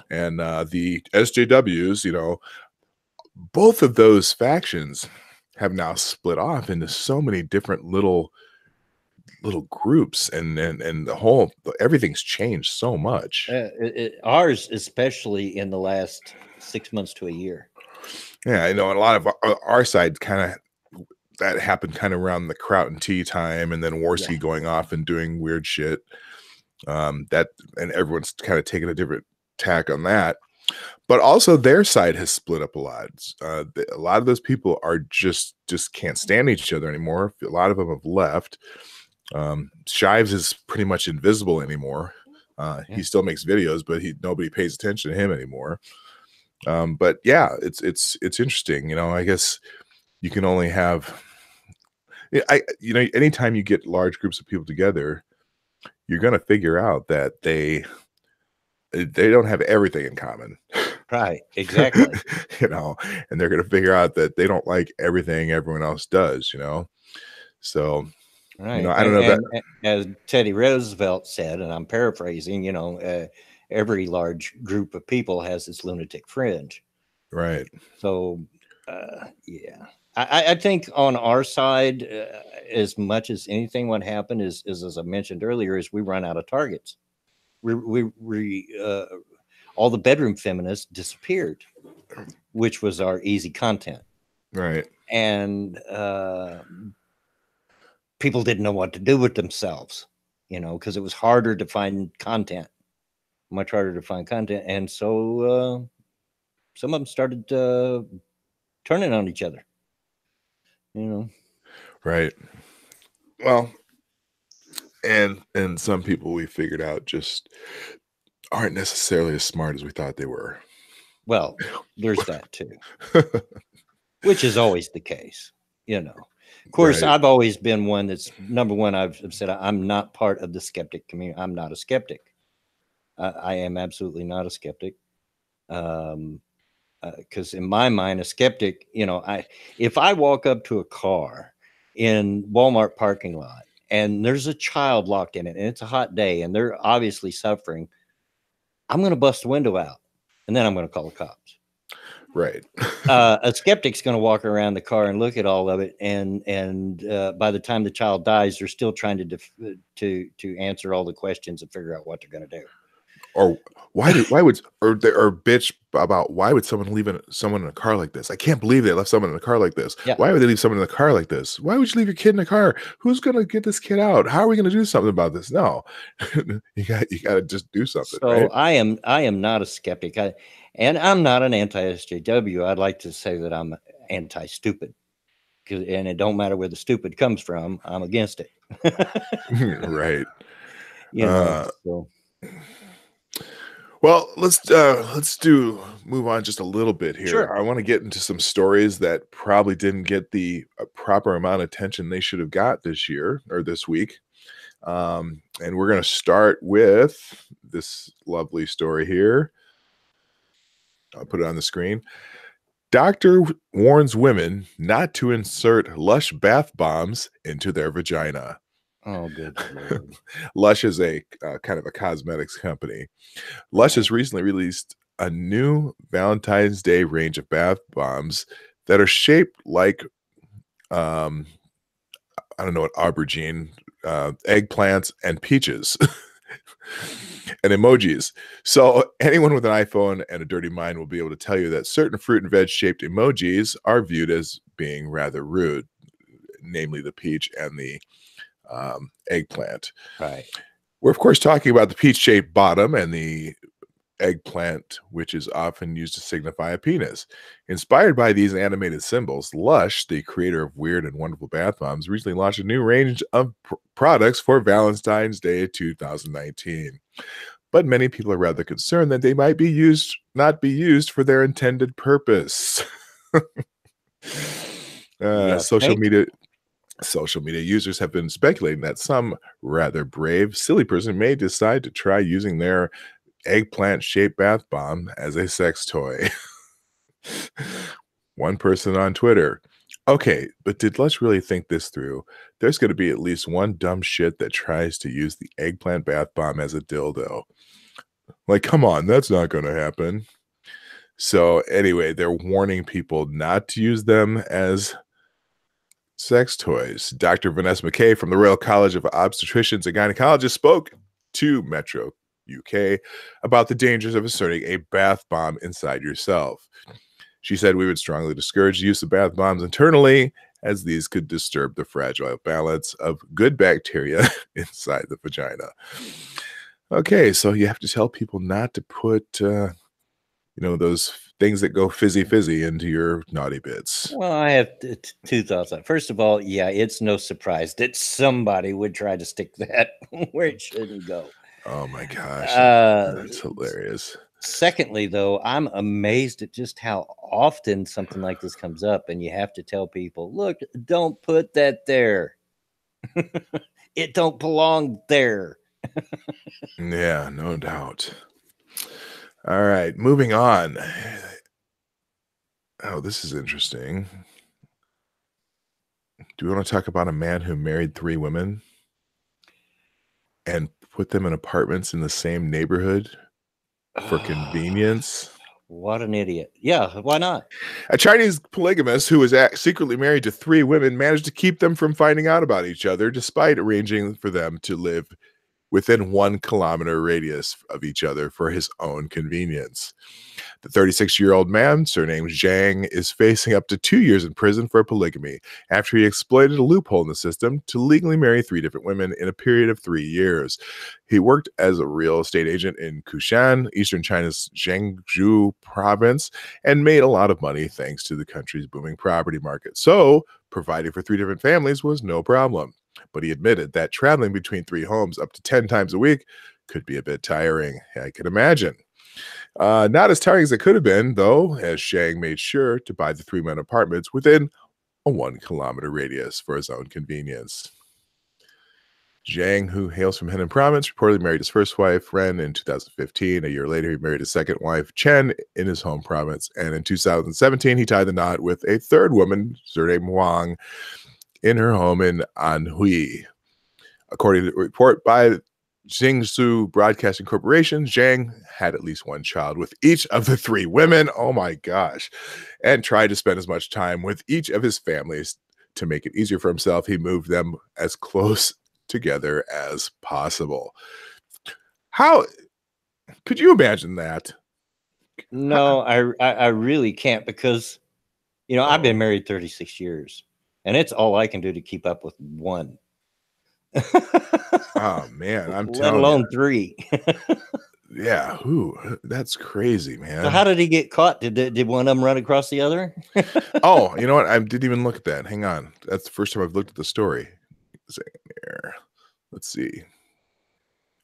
and the SJWs, both of those factions have now split off into so many different little groups, and everything's changed so much. Ours, especially in the last 6 months to a year. Yeah, and a lot of our side that happened kind of around the Kraut and Tea time, and then Warski going off and doing weird shit. And everyone's kind of taking a different tack on that. But also their side has split up a lot. A lot of those people are just can't stand each other anymore. A lot of them have left. Shives is pretty much invisible anymore. He still makes videos, but nobody pays attention to him anymore. But yeah, it's interesting. I guess you can only have, anytime you get large groups of people together, you're going to figure out that they don't have everything in common. Right, exactly. And they're going to figure out that they don't like everything everyone else does, So, right. I don't know as Teddy Roosevelt said, and I'm paraphrasing, every large group of people has its lunatic fringe. Right. So, yeah. I think on our side, as much as anything, what happened is as I mentioned earlier, is we run out of targets. All the bedroom feminists disappeared, which was our easy content. Right. And people didn't know what to do with themselves, because it was harder to find content, much harder to find content. And so some of them started turning on each other, Right. Well, and some people we figured out just aren't necessarily as smart as we thought they were. Well, there's that too, which is always the case, Of course, right. I've always been one that's, number one, I've said I'm not part of the skeptic community. I'm not a skeptic. I am absolutely not a skeptic. Because in my mind, a skeptic, if I walk up to a car in Walmart parking lot and there's a child locked in it and it's a hot day and they're obviously suffering, I'm going to bust the window out and then I'm going to call the cops. Right. A skeptic's going to walk around the car and look at all of it, and by the time the child dies, they're still trying to answer all the questions and figure out what they're going to do. Or or bitch about why would someone leave someone in a car like this? I can't believe they left someone in a car like this. Yeah. Why would they leave someone in a car like this? Why would you leave your kid in a car? Who's gonna get this kid out? How are we gonna do something about this? No, you got to just do something, So right? I am not a skeptic, and I'm not an anti-SJW. I'd like to say that I'm anti-stupid, and it don't matter where the stupid comes from. I'm against it. Right. You know. Uh, So well, let's move on just a little bit here. sure. I want to get into some stories that probably didn't get the proper amount of attention they should have got this year or this week. And we're going to start with this lovely story here. I'll put it on the screen. Doctor warns women not to insert Lush bath bombs into their vagina. Oh, good Lord. Lush is a kind of a cosmetics company. Lush has recently released a new Valentine's Day range of bath bombs that are shaped like, I don't know what aubergine, eggplants, and peaches. And emojis. So anyone with an iPhone and a dirty mind will be able to tell you that certain fruit and veg shaped emojis are viewed as being rather rude, namely the peach and the eggplant. Right. We're of course talking about the peach shaped bottom and the eggplant, which is often used to signify a penis. Inspired by these animated symbols, Lush, the creator of weird and wonderful bath bombs, recently launched a new range of products for Valentine's Day 2019. But many people are rather concerned that they might not be used for their intended purpose. You Social think? media users have been speculating that some rather brave, silly person may decide to try using their eggplant-shaped bath bomb as a sex toy. One person on Twitter. Okay, but did Lush really think this through? There's going to be at least one dumb shit that tries to use the eggplant bath bomb as a dildo. Like, come on, that's not going to happen. So anyway, they're warning people not to use them as sex toys. Dr. Vanessa McKay from the Royal College of Obstetricians and Gynecologists spoke to Metro UK about the dangers of inserting a bath bomb inside yourself. She said we would strongly discourage the use of bath bombs internally, as these could disturb the fragile balance of good bacteria inside the vagina. Okay, so you have to tell people not to put, those things that go fizzy into your naughty bits. Well, I have two thoughts. First of all, yeah, it's no surprise that somebody would try to stick that where it shouldn't go. Oh my gosh, that's hilarious. Secondly, though, I'm amazed at just how often something like this comes up, and you have to tell people, look, don't put that there. It don't belong there. Yeah, no doubt. All right, moving on. Oh, this is interesting. Do we want to talk about a man who married 3 women and put them in apartments in the same neighborhood for convenience? What an idiot. Yeah, why not? A Chinese polygamist who was secretly married to 3 women managed to keep them from finding out about each other, despite arranging for them to live within 1 kilometer radius of each other for his own convenience. The 36-year-old man, surnamed Zhang, is facing up to 2 years in prison for polygamy after he exploited a loophole in the system to legally marry 3 different women in a period of 3 years. He worked as a real estate agent in Kushan, eastern China's Jiangsu province, and made a lot of money thanks to the country's booming property market. So, providing for 3 different families was no problem. But he admitted that traveling between 3 homes up to 10 times a week could be a bit tiring. I can imagine. Not as tiring as it could have been, though, as Shang made sure to buy the 3-man apartments within a 1 kilometer radius for his own convenience. Zhang, who hails from Henan province, reportedly married his first wife, Ren, in 2015. A year later, he married his second wife, Chen, in his home province. And in 2017, he tied the knot with a third woman, surnamed Wang, in her home in Anhui. According to the report by Jiangsu Broadcasting Corporation, Zhang had at least 1 child with each of the 3 women. Oh my gosh. And tried to spend as much time with each of his families. To make it easier for himself, he moved them as close together as possible. How Could you imagine that? No, I really can't, because I've been Oh, married 36 years, and it's all I can do to keep up with one. oh man, I'm Let telling you. alone three. Yeah, that's crazy, So how man. did he get caught? Did one of them run across the other? Oh, you know what? I didn't even look at that. Hang on. That's the first time I've looked at the story. Second here. Let's see.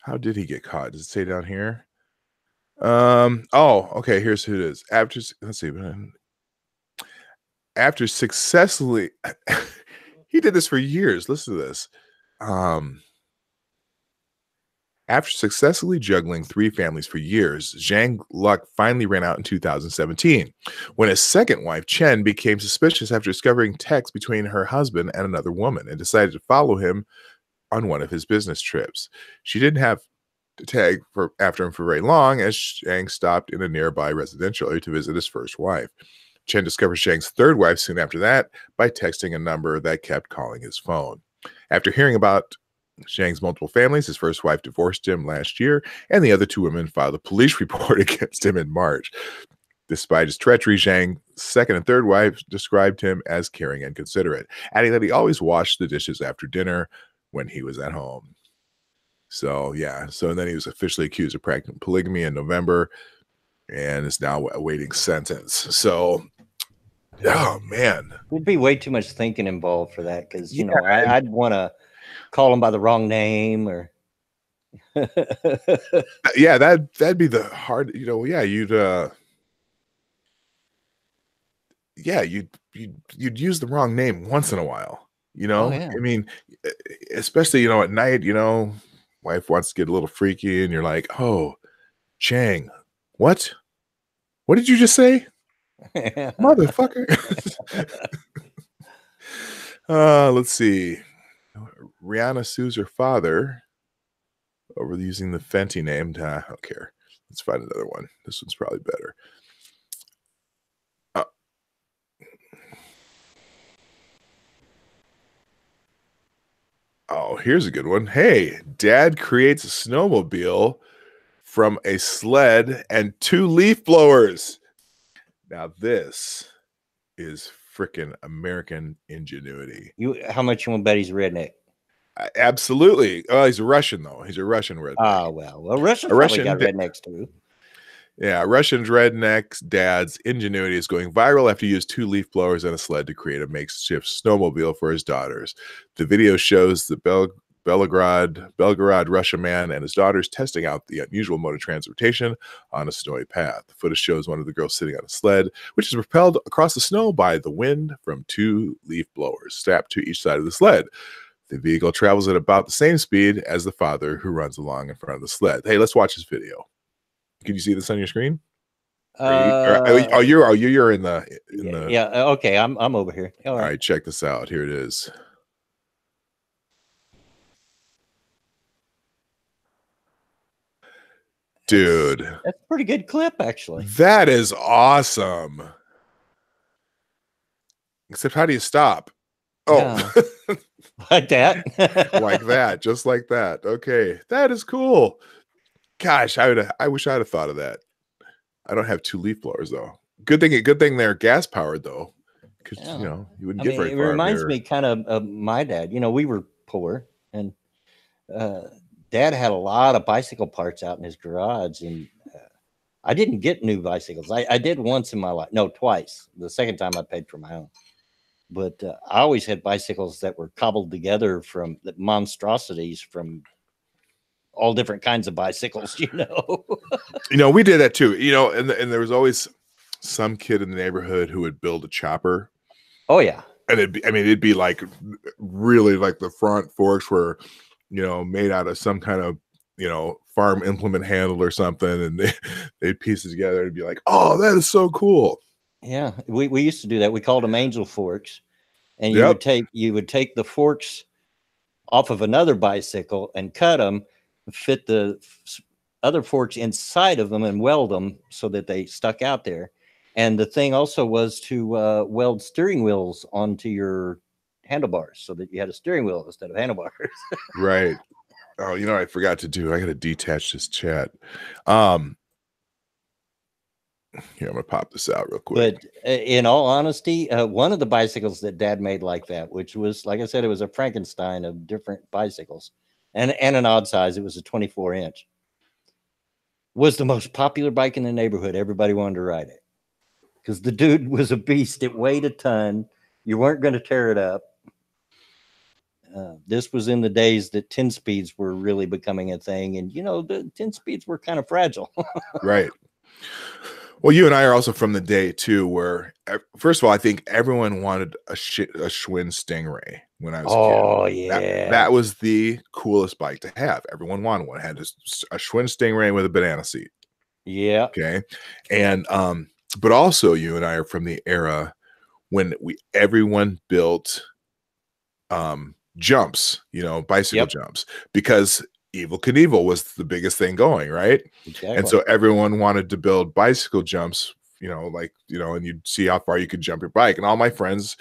How did he get caught? Does it say down here? Oh, okay, here's who it is. Let's see. After successfully he did this for years. Listen to this. Um After successfully juggling three families for years, Zhang luck finally ran out in 2017 when his second wife, Chen, became suspicious after discovering texts between her husband and another woman and decided to follow him on one of his business trips. She didn't have to tag after him for very long as Zhang stopped in a nearby residential area to visit his first wife. Chen discovered Zhang's third wife soon after that by texting a number that kept calling his phone. After hearing about Zhang's multiple families, his first wife divorced him last year, and the other two women filed a police report against him in March. Despite his treachery, Zhang's second and third wives described him as caring and considerate, adding that he always washed the dishes after dinner when he was at home. So, yeah. So then he was officially accused of practicing polygamy in November and is now awaiting sentence. So, oh, man. There'd be way too much thinking involved for that, because Yeah. I'd want to call them by the wrong name, or Yeah, that'd be the hard, yeah, you'd use the wrong name once in a while, oh yeah. I mean, especially, at night, wife wants to get a little freaky and you're like, oh, Chang, what did you just say, motherfucker? Let's see. Rihanna sues her father over using the Fenty name. I don't care. Let's find another one. This one's probably better. Oh, here's a good one. Hey, dad creates a snowmobile from a sled and 2 leaf blowers. Now, this is freaking American ingenuity. How much you want to bet he's a redneck? Absolutely. Oh, he's a Russian, though. He's a Russian redneck. Oh, well, Russians probably got rednecks too. Yeah, Russian redneck's dad's ingenuity is going viral after he used 2 leaf blowers and a sled to create a makeshift snowmobile for his daughters. The video shows the Belgorod, Russia man and his daughters testing out the unusual mode of transportation on a snowy path. The footage shows one of the girls sitting on a sled, which is propelled across the snow by the wind from 2 leaf blowers strapped to each side of the sled. The vehicle travels at about the same speed as the father, who runs along in front of the sled. Hey, let's watch this video. Can you see this on your screen? You're in the yeah. Okay, I'm over here. All right, check this out. Here it is. Dude, that's a pretty good clip, actually. That is awesome. Except, how do you stop? Oh, yeah. Like that. Like that, just like that. Okay, that is cool. Gosh, I wish I'd have thought of that. I don't have 2 leaf blowers though. Good thing they're gas powered though, because you wouldn't get very far. It reminds me kind of my dad. We were poor, and Dad had a lot of bicycle parts out in his garage, and I didn't get new bicycles. I did once in my life. No, twice. The second time I paid for my own. But I always had bicycles that were cobbled together from the monstrosities from all different kinds of bicycles, we did that too, and there was always some kid in the neighborhood who would build a chopper. Oh yeah. And it'd be like really like the front forks were, made out of some kind of, farm implement handle or something, and they'd piece it together and be like, oh, that is so cool. Yeah, we used to do that. We called them angel forks, and you would take the forks off of another bicycle and cut them, fit the other forks inside of them, and weld them so that they stuck out there. And the thing also was to weld steering wheels onto your handlebars so that you had a steering wheel instead of handlebars. Right. Oh, you know what I forgot to do? I got to detach this chat. Um, Here, I'm gonna pop this out real quick. But in all honesty, one of the bicycles that Dad made like that, which was, like I said, it was a Frankenstein of different bicycles, and an odd size. It was a 24-inch. Was the most popular bike in the neighborhood. Everybody wanted to ride it because the dude was a beast. It weighed a ton. You weren't going to tear it up. This was in the days that 10 speeds were really becoming a thing, and the 10 speeds were kind of fragile. Right. Well, you and I are also from the day too, where first of all, I think everyone wanted a Schwinn Stingray when I was a kid. Oh That yeah. that was the coolest bike to have. Everyone wanted one. It had a Schwinn Stingray with a banana seat. Yeah. Okay, and but also you and I are from the era when everyone built jumps, bicycle Yep. jumps, because Evil Knievel was the biggest thing going, right? And Exactly. so everyone wanted to build bicycle jumps, and you'd see how far you could jump your bike. And all my friends,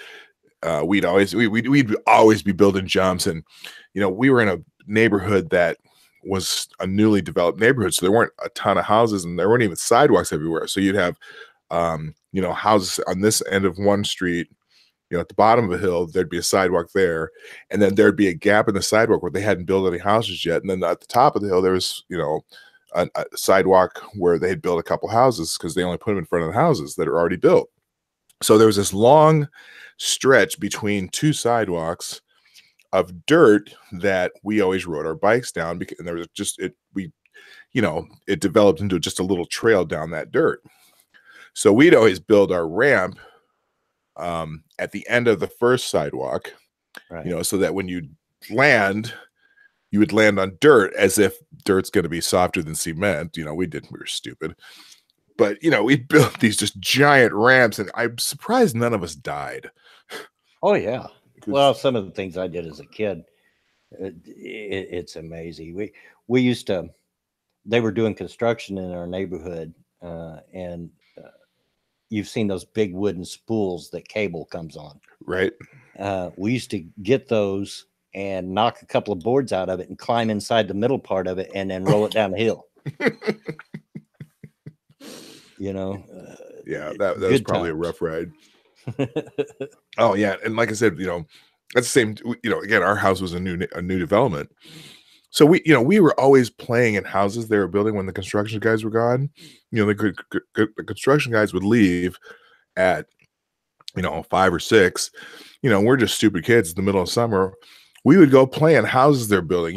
we'd always be building jumps. And we were in a neighborhood that was a newly developed neighborhood, so there weren't a ton of houses, and there weren't even sidewalks everywhere. So you'd have houses on this end of one street. At the bottom of a hill, there'd be a sidewalk there, and then there'd be a gap in the sidewalk where they hadn't built any houses yet. And then at the top of the hill, there was, a sidewalk where they had built a couple houses because they only put them in front of the houses that are already built. So there was this long stretch between two sidewalks of dirt that we always rode our bikes down, because and there was it developed into just a little trail down that dirt. So we'd always build our ramp at the end of the first sidewalk, Right. so that when you would land on dirt as if dirt's going to be softer than cement. We were stupid, but we built these just giant ramps, and I'm surprised none of us died. Oh yeah. Well, Because some of the things I did as a kid, it's amazing. We used to. They were doing construction in our neighborhood, and you've seen those big wooden spools that cable comes on. right. We used to get those and knock a couple of boards out of it and climb inside the middle part of it and then roll it down the hill. Yeah, that was Good probably a times. rough ride. Oh yeah, and like I said, that's the same. Again, our house was a new development, so we were always playing in houses they were building when the construction guys were gone. The construction guys would leave at 5 or 6. We're just stupid kids in the middle of summer. We would go play in houses they're building.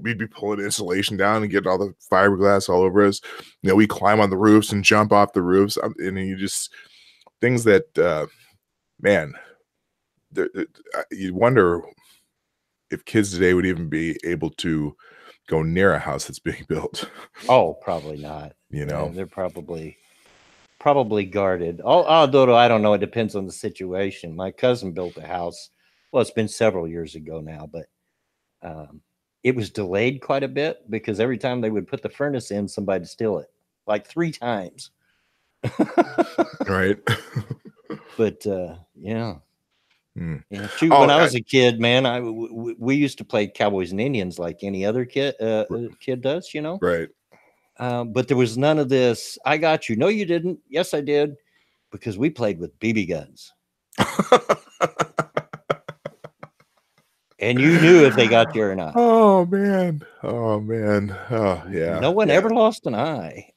We'd be pulling insulation down and getting all the fiberglass all over us. We climb on the roofs and jump off the roofs. And you just things that, man, you wonder if kids today would even be able to go near a house that's being built. Oh, probably not. Yeah, They're probably guarded. Although I don't know, it depends on the situation. My cousin built a house. Well, it's been several years ago now, but it was delayed quite a bit because every time they would put the furnace in, somebody would steal it, like 3 times. right. But yeah. Hmm. Yeah, shoot. Oh, When I was a kid, man, we used to play Cowboys and Indians like any other kid does, right. But there was none of this. I got you. No, you didn't. Yes, I did, because we played with BB guns, and you knew if they got you or not. Oh man. Oh man. Oh yeah. No one Yeah. ever lost an eye.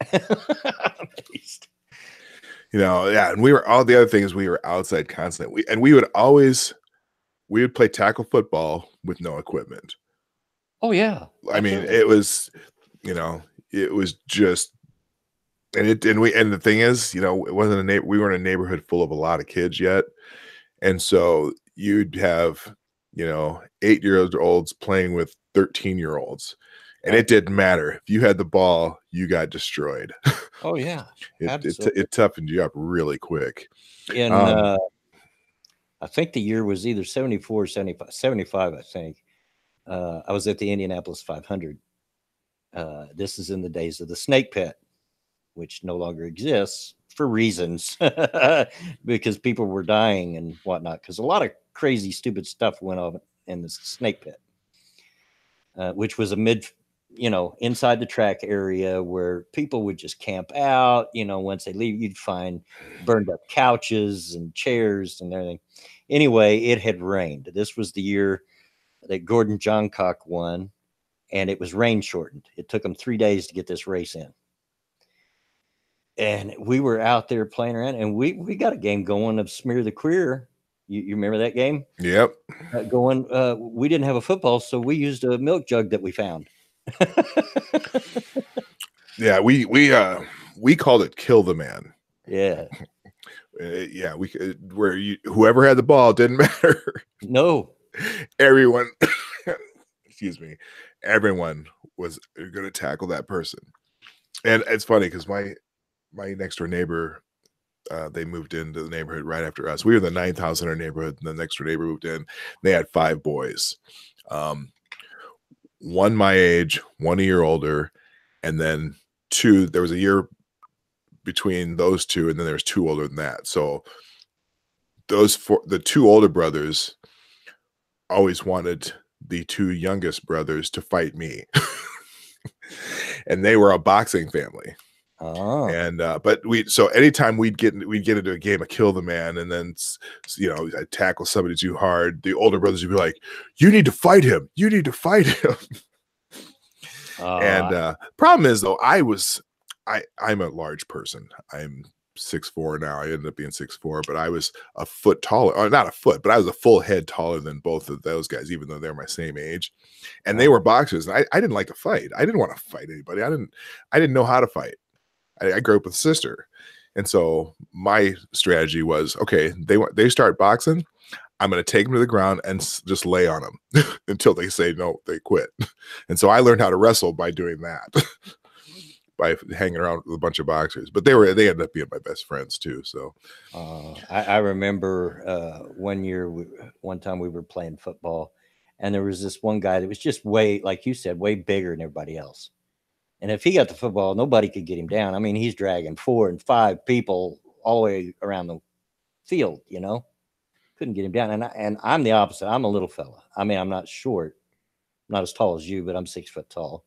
Yeah. And all the other things, we were outside constantly. We would play tackle football with no equipment. Oh yeah, I mean, absolutely. it was just, and the thing is, it wasn't we weren't a neighborhood full of a lot of kids yet. And so you'd have, 8-year-olds playing with 13-year-olds. And Right. it didn't matter. If you had the ball, you got destroyed. Oh yeah, it, absolutely. it toughened you up really quick. In I think the year was either 74 or 75, 75 I think. I was at the Indianapolis 500. This is in the days of the snake pit, which no longer exists for reasons, because people were dying and whatnot, because a lot of crazy, stupid stuff went on in the snake pit. which was a inside the track area where people would just camp out. Once they leave, you'd find burned up couches and chairs and everything. Anyway, it had rained. This was the year that Gordon Johncock won, and it was rain shortened. It took them 3 days to get this race in. And we were out there playing around, and we got a game going of Smear the Queer. You remember that game? Yep. We didn't have a football, so we used a milk jug that we found. Yeah, we called it Kill the Man. Yeah. Yeah, whoever had the ball, it didn't matter. No. Everyone, excuse me, everyone was going to tackle that person. And it's funny because my next door neighbor, they moved into the neighborhood right after us. We were the 9th house in our neighborhood, and the next door neighbor moved in. They had 5 boys, one my age, 1 year older, and then 2. There was a year between those 2, and then there's 2 older than that. So the 2 older brothers always wanted the 2 youngest brothers to fight me. And they were a boxing family. Oh. And so anytime we'd get into a game of Kill the Man, and then I'd tackle somebody too hard, the older brothers would be like, "You need to fight him. You need to fight him." And problem is though, I'm a large person. I'm 6'4" now. I ended up being 6'4", but I was a foot taller, or not a foot, but I was a full head taller than both of those guys, even though they're my same age. And they were boxers, and I didn't like to fight. I didn't want to fight anybody. I didn't know how to fight. I grew up with a sister. And so my strategy was, okay, they start boxing, I'm going to take them to the ground and just lay on them until they say no, they quit. And so I learned how to wrestle by doing that. By hanging around with a bunch of boxers, but they ended up being my best friends too. So I remember one time we were playing football, and there was this one guy that was just way, like you said, way bigger than everybody else. And if he got the football, nobody could get him down. I mean, he's dragging 4 and 5 people all the way around the field, couldn't get him down. And I'm the opposite. I'm a little fella. I mean, I'm not short, not as tall as you, but I'm 6 foot tall.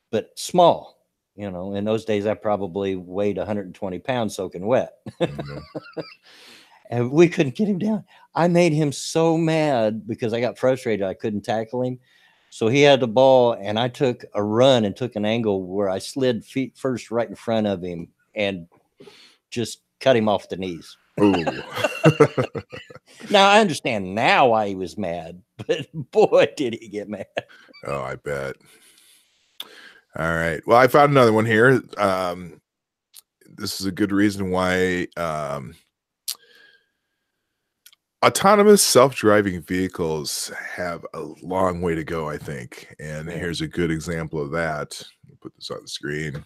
But small, in those days, I probably weighed 120 pounds soaking wet. Mm-hmm. And we couldn't get him down. I made him so mad because I got frustrated. I couldn't tackle him. So he had the ball, and I took a run and took an angle where I slid feet first right in front of him and just cut him off the knees. Ooh. Now, I understand now why he was mad, but boy, did he get mad. Oh, I bet. All right. Well, I found another one here. This is a good reason why autonomous self-driving vehicles have a long way to go, I think. And here's a good example of that. I'll put this on the screen.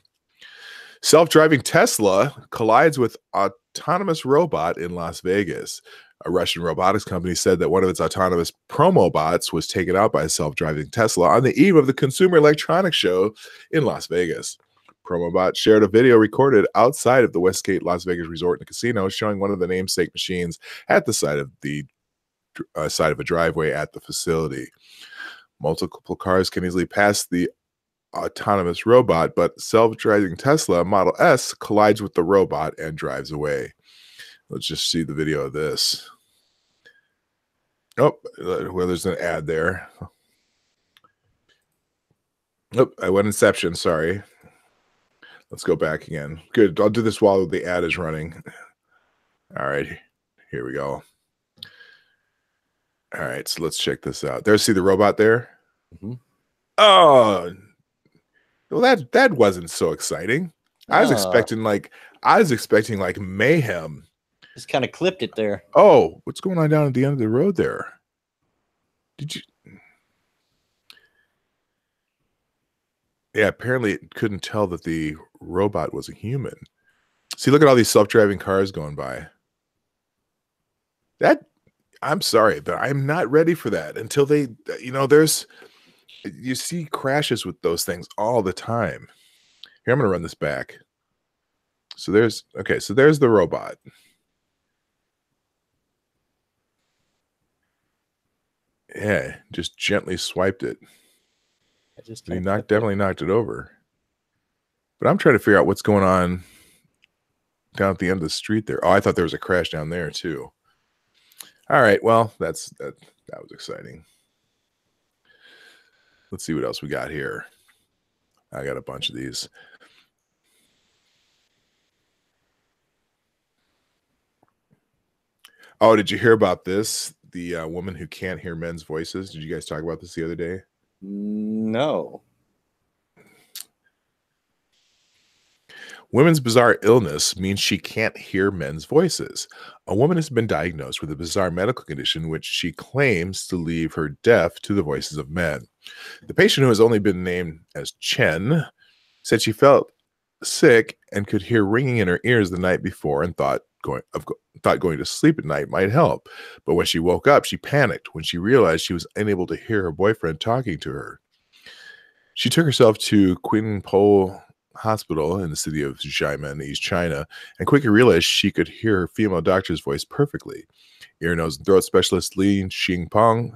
Self-driving Tesla collides with autonomous robot in Las Vegas. A Russian robotics company said that one of its autonomous promo bots was taken out by a self-driving Tesla on the eve of the Consumer Electronics Show in Las Vegas. Promobot shared a video recorded outside of the Westgate Las Vegas Resort and Casino showing one of the namesake machines at the side of a driveway at the facility. Multiple cars can easily pass the autonomous robot, but self-driving Tesla Model S collides with the robot and drives away. Let's just see the video of this. Oh, well, there's an ad there. Oh, I went Inception, sorry. Let's go back again. Good, I'll do this while the ad is running. All right, here we go. All right, so let's check this out. See the robot there? Mm-hmm. Oh, well, that wasn't so exciting. I was expecting like mayhem. Just kind of clipped it there. Oh, what's going on down at the end of the road there? Did you? Yeah, apparently it couldn't tell that the robot was a human. See, look at all these self-driving cars going by. I'm sorry, but I'm not ready for that until they, you see crashes with those things all the time. Here, I'm going to run this back. So there's the robot. Yeah, just gently swiped it. I just But he tapped it. definitely knocked it over. But I'm trying to figure out what's going on down at the end of the street there. Oh, I thought there was a crash down there too. All right, well, that was exciting. Let's see what else we got here. I got a bunch of these. Oh, did you hear about this? The woman who can't hear men's voices. Did you guys talk about this the other day? No. Women's bizarre illness means she can't hear men's voices. A woman has been diagnosed with a bizarre medical condition which she claims to leave her deaf to the voices of men. The patient, who has only been named as Chen, said she felt sick and could hear ringing in her ears the night before and thought going to sleep at night might help. But when she woke up, she panicked when she realized she was unable to hear her boyfriend talking to her. She took herself to Qingpo Hospital in the city of Xiamen, East China, and quickly realized she could hear her female doctor's voice perfectly. Ear, nose, and throat specialist Li Xiangping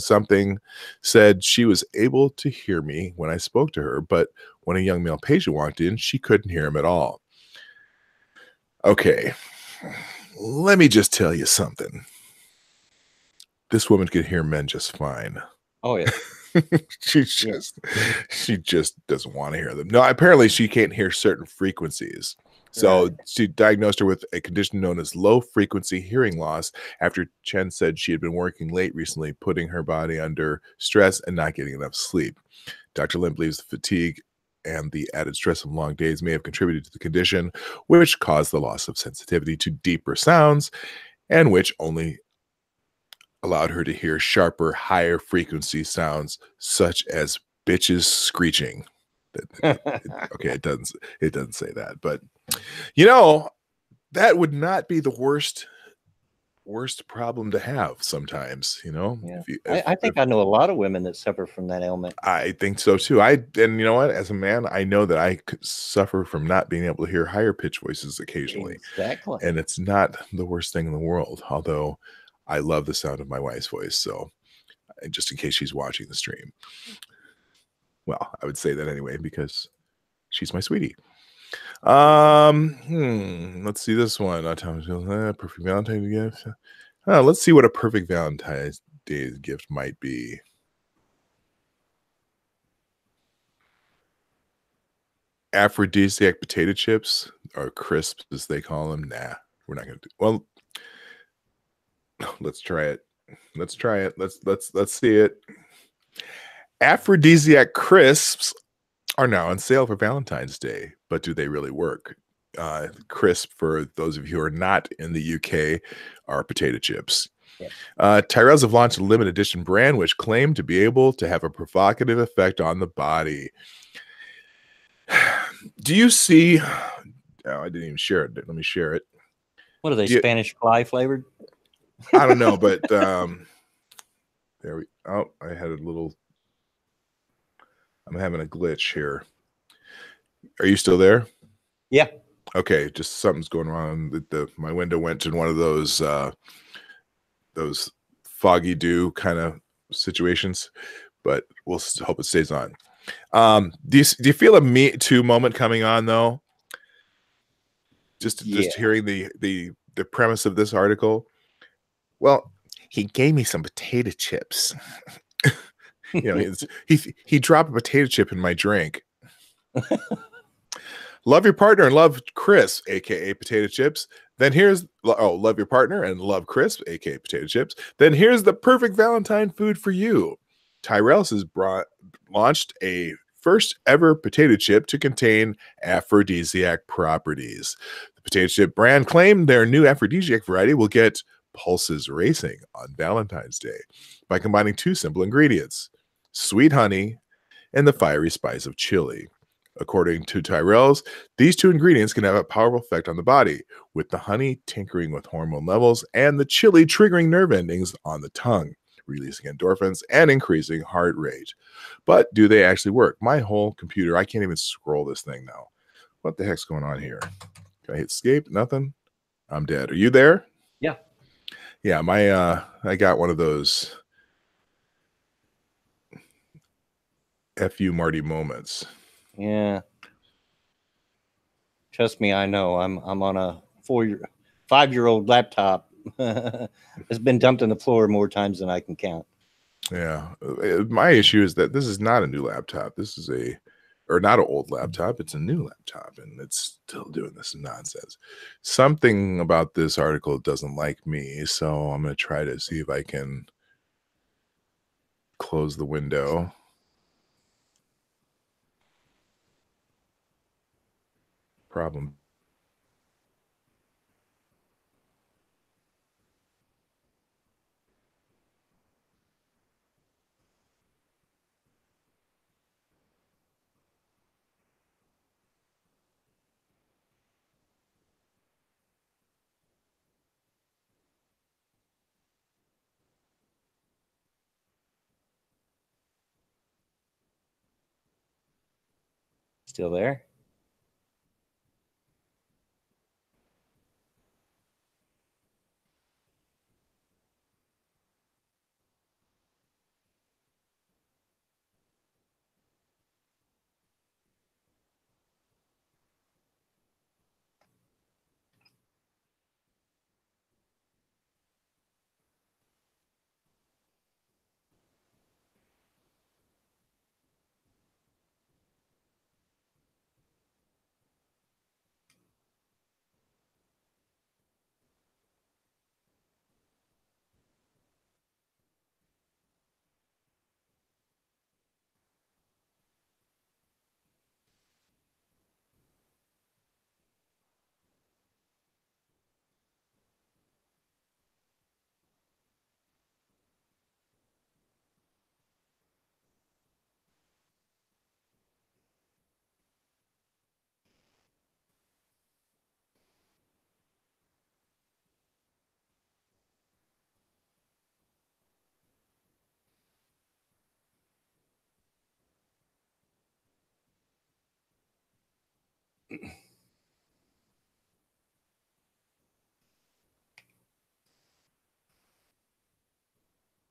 something said she was able to hear me when I spoke to her, but when a young male patient walked in, she couldn't hear him at all. Okay, let me just tell you something. This woman could hear men just fine. Oh yeah. she just doesn't want to hear them. No, apparently she can't hear certain frequencies. So Right. she diagnosed her with a condition known as low frequency hearing loss after Chen said she had been working late recently, putting her body under stress and not getting enough sleep. Dr. Lin believes the fatigue and the added stress of long days may have contributed to the condition, which caused the loss of sensitivity to deeper sounds and which only allowed her to hear sharper, higher frequency sounds such as bitches screeching. Okay, it doesn't say that, but that would not be the worst problem to have sometimes. Yeah. I think I know a lot of women that suffer from that ailment. I think so too. And you know what? As a man, I know that I could suffer from not being able to hear higher pitch voices occasionally. Exactly. And it's not the worst thing in the world, although I love the sound of my wife's voice. So just in case she's watching the stream. Well, I would say that anyway, because she's my sweetie. Let's see this one. Perfect Valentine's gift. Let's see what a perfect Valentine's Day gift might be. Aphrodisiac potato chips, or crisps as they call them. Nah, we're not gonna do. Well, let's try it. Let's see it. Aphrodisiac crisps are now on sale for Valentine's Day, but do they really work? Crisp, for those of you who are not in the UK, are potato chips. Yep. Tyrells have launched a limited edition brand which claimed to be able to have a provocative effect on the body. Do you see? Oh, I didn't even share it. Let me share it. What are they? Spanish fly flavored? I don't know, but there we. Oh, I had a little. I'm having a glitch here. Are you still there? Yeah. Okay, just something's going wrong. My window went to one of those foggy dew kind of situations, but we'll hope it stays on. Do you feel a Me Too moment coming on though? Just hearing the premise of this article. Well, he gave me some potato chips. He dropped a potato chip in my drink. Love your partner and love crisp, aka potato chips. Then here's love your partner and love crisp, aka potato chips. Then here's the perfect Valentine food for you. Tyrell's has launched a first ever potato chip to contain aphrodisiac properties. The potato chip brand claimed their new aphrodisiac variety will get pulses racing on Valentine's Day by combining two simple ingredients: sweet honey and the fiery spice of chili. According to Tyrell's, these two ingredients can have a powerful effect on the body, with the honey tinkering with hormone levels and the chili triggering nerve endings on the tongue, releasing endorphins and increasing heart rate. But do they actually work? My whole computer, I can't even scroll this thing now. What the heck's going on here? Can I hit escape? Nothing? I'm dead. Are you there? Yeah. Yeah, I got one of those F you Marty moments. Yeah. Trust me, I know. I'm on a 5-year-old laptop. It's been dumped on the floor more times than I can count. Yeah. My issue is that this is not a new laptop. This is not an old laptop. It's a new laptop, and it's still doing this nonsense. Something about this article doesn't like me, so I'm going to try to see if I can close the window. Problem. Still there?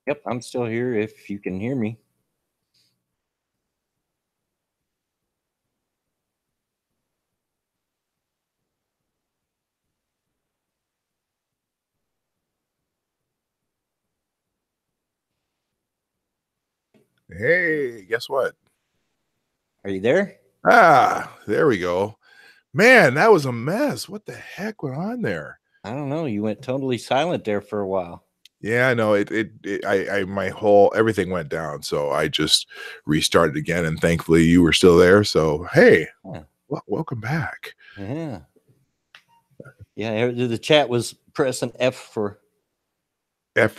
Yep, I'm still here if you can hear me. Hey, guess what? Are you there? There we go. Man, that was a mess. What the heck went on there? I don't know. You went totally silent there for a while. Yeah, I know my whole everything went down, so I just restarted again, and thankfully you were still there. So hey, Yeah. welcome back. Yeah. Yeah, the chat was pressing F for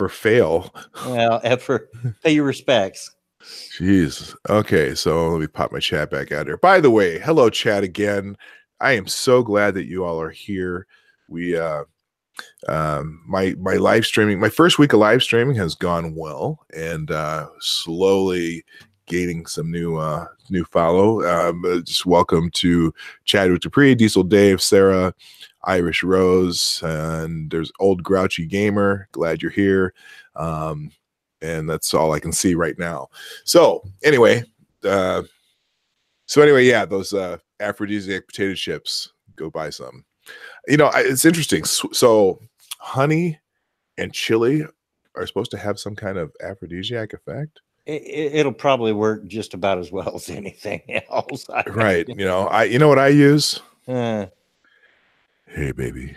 fail. Well, F for pay your respects. Jeez. Okay, so let me pop my chat back out here. By the way, hello chat again. I am so glad that you all are here. We my live streaming, my first week of live streaming has gone well, and slowly gaining some new follow. Just welcome to Chadwick Dupree, Diesel Dave, Sarah, Irish Rose, and there's Old Grouchy Gamer. Glad you're here. And that's all I can see right now. So anyway, yeah, those aphrodisiac potato chips, go buy some. It's interesting. So honey and chili are supposed to have some kind of aphrodisiac effect. It'll probably work just about as well as anything else. Right. You know what I use? Hey, baby.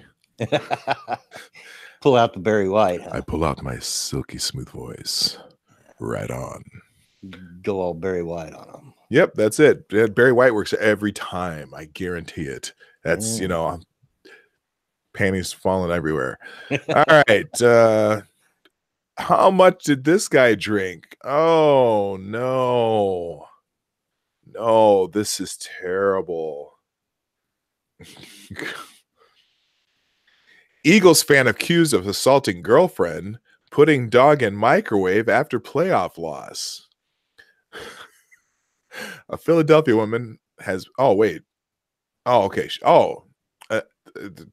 Pull out the Barry White. I pull out my silky smooth voice. Right on. Go all Barry White on them. Yep, that's it. Barry White works every time. I guarantee it. That's, panties falling everywhere. All right. How much did this guy drink? Oh, no. No, this is terrible. Eagles fan accused of assaulting girlfriend, putting dog in microwave after playoff loss. A Philadelphia woman has. Oh, wait. Oh, okay. Oh, it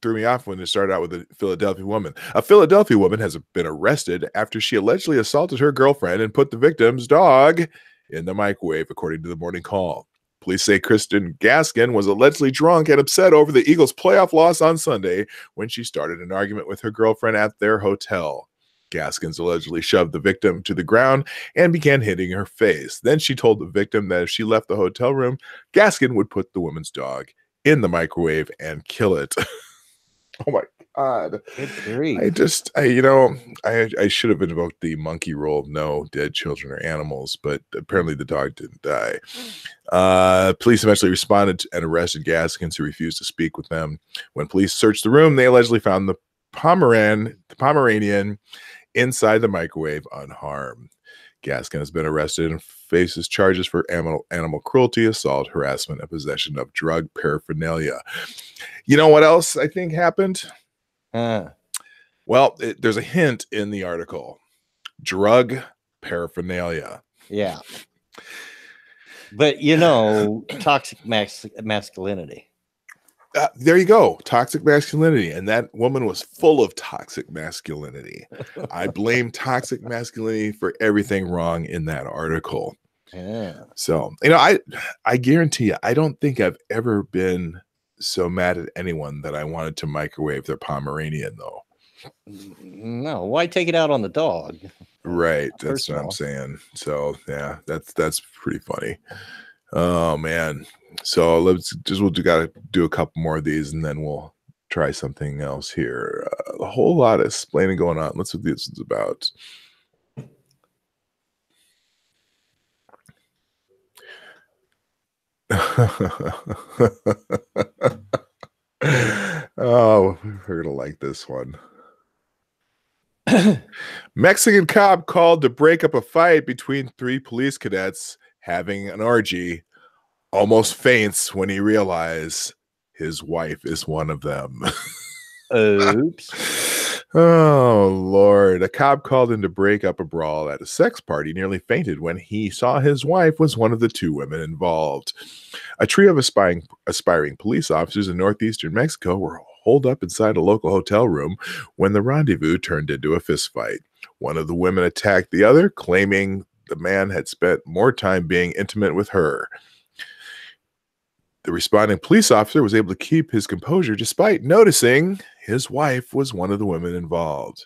threw me off when it started out with a Philadelphia woman. A Philadelphia woman has been arrested after she allegedly assaulted her girlfriend and put the victim's dog in the microwave, according to the Morning Call. Police say Kristen Gaskin was allegedly drunk and upset over the Eagles' playoff loss on Sunday when she started an argument with her girlfriend at their hotel. Gaskins allegedly shoved the victim to the ground and began hitting her face. Then she told the victim that if she left the hotel room, Gaskin would put the woman's dog in the microwave and kill it. Oh my God. I should have invoked the monkey rule. No dead children or animals, but apparently the dog didn't die. Police eventually responded and arrested Gaskins, who refused to speak with them. When police searched the room, they allegedly found the Pomeranian inside the microwave unharmed. Gaskin has been arrested and faces charges for animal cruelty, assault, harassment, and possession of drug paraphernalia. You know what else I think happened? Well, there's a hint in the article. Drug paraphernalia. Yeah. But, toxic masculinity. There you go. Toxic masculinity. And that woman was full of toxic masculinity. I blame toxic masculinity for everything wrong in that article. Yeah. So, I guarantee you, I don't think I've ever been so mad at anyone that I wanted to microwave their Pomeranian, though. No, why take it out on the dog? Right. That's what I'm saying. So, yeah, that's pretty funny. Oh, man. So we'll gotta do a couple more of these and then we'll try something else here. A whole lot of explaining going on. Let's see what this is about. Oh, we're gonna like this one. Mexican cop called to break up a fight between 3 police cadets having an orgy. Almost faints when he realizes his wife is one of them. Oops. Oh, Lord. A cop called in to break up a brawl at a sex party nearly fainted when he saw his wife was one of the 2 women involved. A trio of aspiring police officers in northeastern Mexico were holed up inside a local hotel room when the rendezvous turned into a fistfight. One of the women attacked the other, claiming the man had spent more time being intimate with her. The responding police officer was able to keep his composure despite noticing his wife was one of the women involved.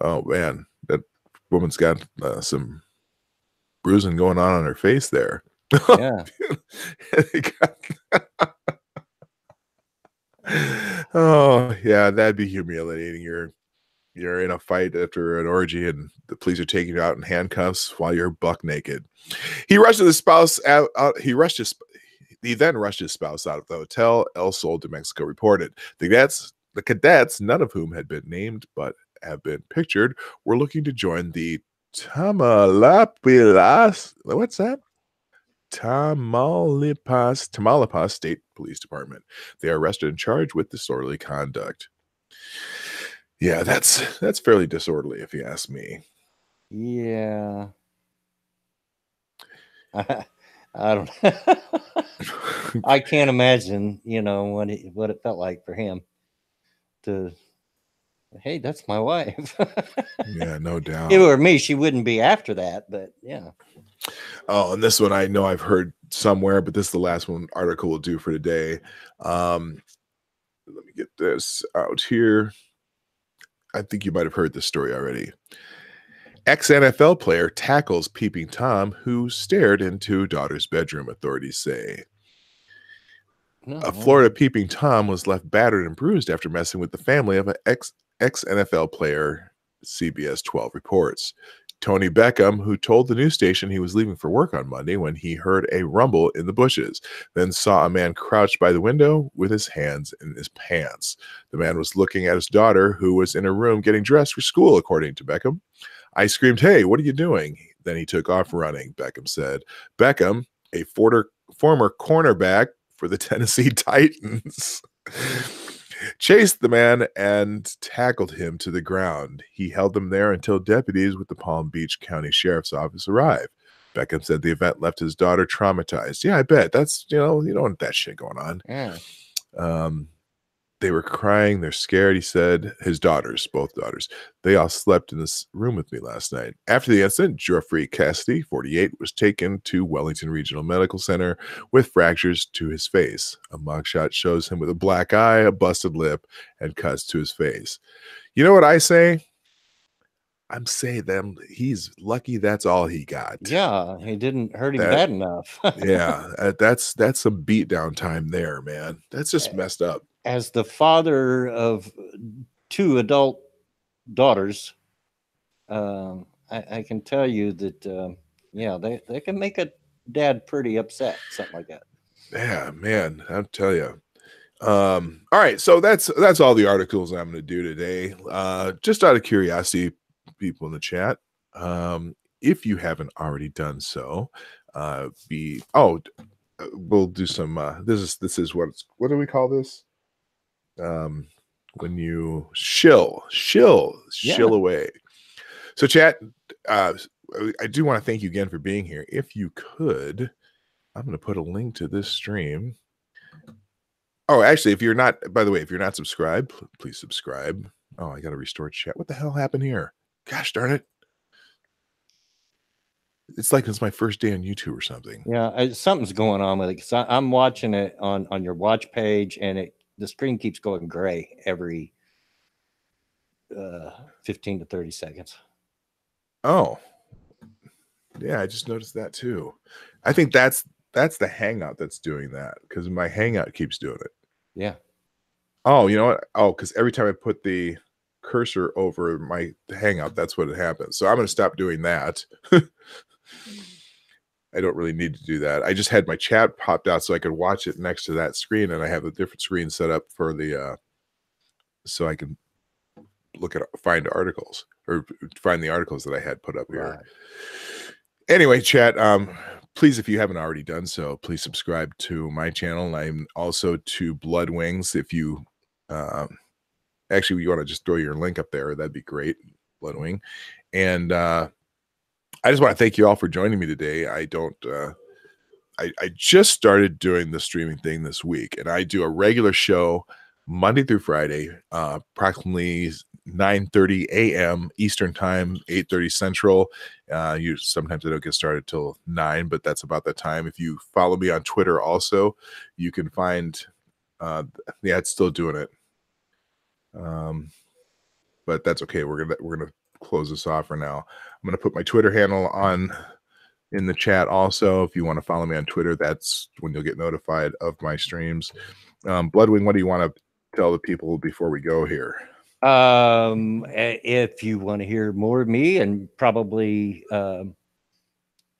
Oh, man. That woman's got some bruising going on her face there. Yeah. Oh, yeah, that'd be humiliating. You're in a fight after an orgy and the police are taking you out in handcuffs while you're buck naked. He rushed his spouse out. He then rushed his spouse out of the hotel. El Sol de Mexico reported. The cadets, none of whom had been named but have been pictured, were looking to join the Tamaulipas. What's that? Tamaulipas State Police Department. They are arrested and charged with disorderly conduct. Yeah, that's fairly disorderly, if you ask me. Yeah. I don't. I can't imagine, what it felt like for him to. Hey, that's my wife. Yeah, no doubt. If it were me, she wouldn't be after that, but yeah. Oh, and this one I know I've heard somewhere, but this is the last one article will do for today. Let me get this out here. I think you might have heard this story already. Ex-NFL player tackles peeping Tom who stared into daughter's bedroom, authorities say. A Florida peeping Tom was left battered and bruised after messing with the family of an ex-NFL player, CBS 12 reports. Tony Beckham, who told the news station he was leaving for work on Monday when he heard a rumble in the bushes, then saw a man crouched by the window with his hands in his pants. The man was looking at his daughter, who was in her room getting dressed for school, according to Beckham. I screamed, "Hey, what are you doing?" Then he took off running, Beckham said. Beckham, a former cornerback for the Tennessee Titans, chased the man and tackled him to the ground. He held him there until deputies with the Palm Beach County Sheriff's Office arrived. Beckham said the event left his daughter traumatized. Yeah, I bet. That's, you don't want that shit going on. Yeah. They were crying, they're scared, he said. His daughters, both daughters, they all slept in this room with me last night. After the incident, Geoffrey Cassidy, 48, was taken to Wellington Regional Medical Center with fractures to his face. A mugshot shows him with a black eye, a busted lip, and cuts to his face. You know what I say? I'm saying them. He's lucky that's all he got. Yeah, he didn't hurt him That bad enough. yeah, that's some beat down time there, man. That's just messed up. As the father of 2 adult daughters, I can tell you that yeah, they can make a dad pretty upset, something like that. Yeah, man, I'll tell you. All right, so that's all the articles I'm going to do today. Just out of curiosity, people in the chat, if you haven't already done so, we'll do some. This is what do we call this? When you shill away. So chat, I do want to thank you again for being here. If you could, I'm going to put a link to this stream. Oh, actually, if you're not, by the way, if you're not subscribed, please subscribe. Oh, I got to restore chat. What the hell happened here? Gosh darn it. It's like it's my first day on YouTube or something. Yeah, something's going on with it. Cause I'm watching it on your watch page, and the screen keeps going gray every 15 to 30 seconds. Oh, yeah, I just noticed that too. I think that's the Hangout that's doing that, because my Hangout keeps doing it. Yeah. Oh, you know what? Oh, because every time I put the cursor over my Hangout, that's what it happens. So I'm going to stop doing that. I don't really need to do that. I just had my chat popped out so I could watch it next to that screen, and I have a different screen set up for the so I can find articles or find the articles that I had put up here. Right. Anyway, chat, please, if you haven't already done so, please subscribe to my channel. I'm also to Blood Wings. If you actually you want to just throw your link up there, that'd be great. Blood Wing. And I just want to thank you all for joining me today. I just started doing the streaming thing this week, and I do a regular show Monday through Friday, approximately 9:30 a.m. Eastern time, 8:30 Central. Sometimes I don't get started till 9, but that's about the time. If you follow me on Twitter, also, you can find. Yeah, it's still doing it. But that's okay. We're gonna close this off for now. I'm gonna put my Twitter handle in the chat also. If you want to follow me on Twitter, that's when you'll get notified of my streams. Bloodwing, what do you want to tell the people before we go here? If you want to hear more of me and probably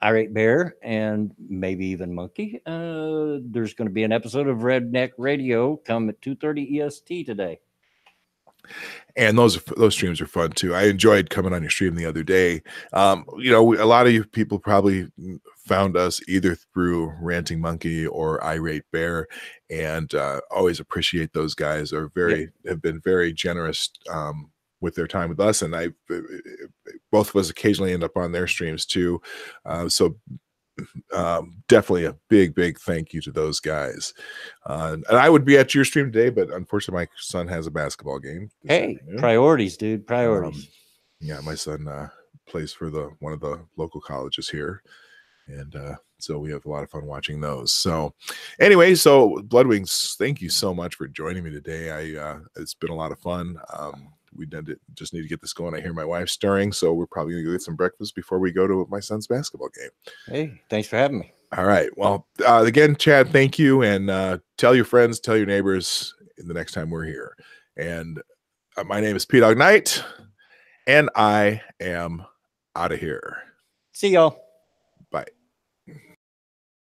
Irate Bear and maybe even Monkey, there's going to be an episode of Redneck Radio come at 2:30 EST today. And those streams are fun too. I enjoyed coming on your stream the other day. You know, a lot of you people probably found us either through Ranting Monkey or Irate Bear, and always appreciate those guys. Have been very generous with their time with us, and both of us occasionally end up on their streams too. So definitely a big thank you to those guys. And I would be at your stream today, but unfortunately my son has a basketball game. Hey, priorities, dude. Priorities. Yeah, my son plays for one of the local colleges here, and so we have a lot of fun watching those. So anyway, so Bloodwings, thank you so much for joining me today. It's been a lot of fun. We just need to get this going. I hear my wife stirring, so we're probably gonna go get some breakfast before we go to my son's basketball game. Hey, thanks for having me. All right. Well, again, Chad, thank you, and tell your friends, tell your neighbors the next time we're here. And my name is Dawg Knight, and I am out of here. See y'all.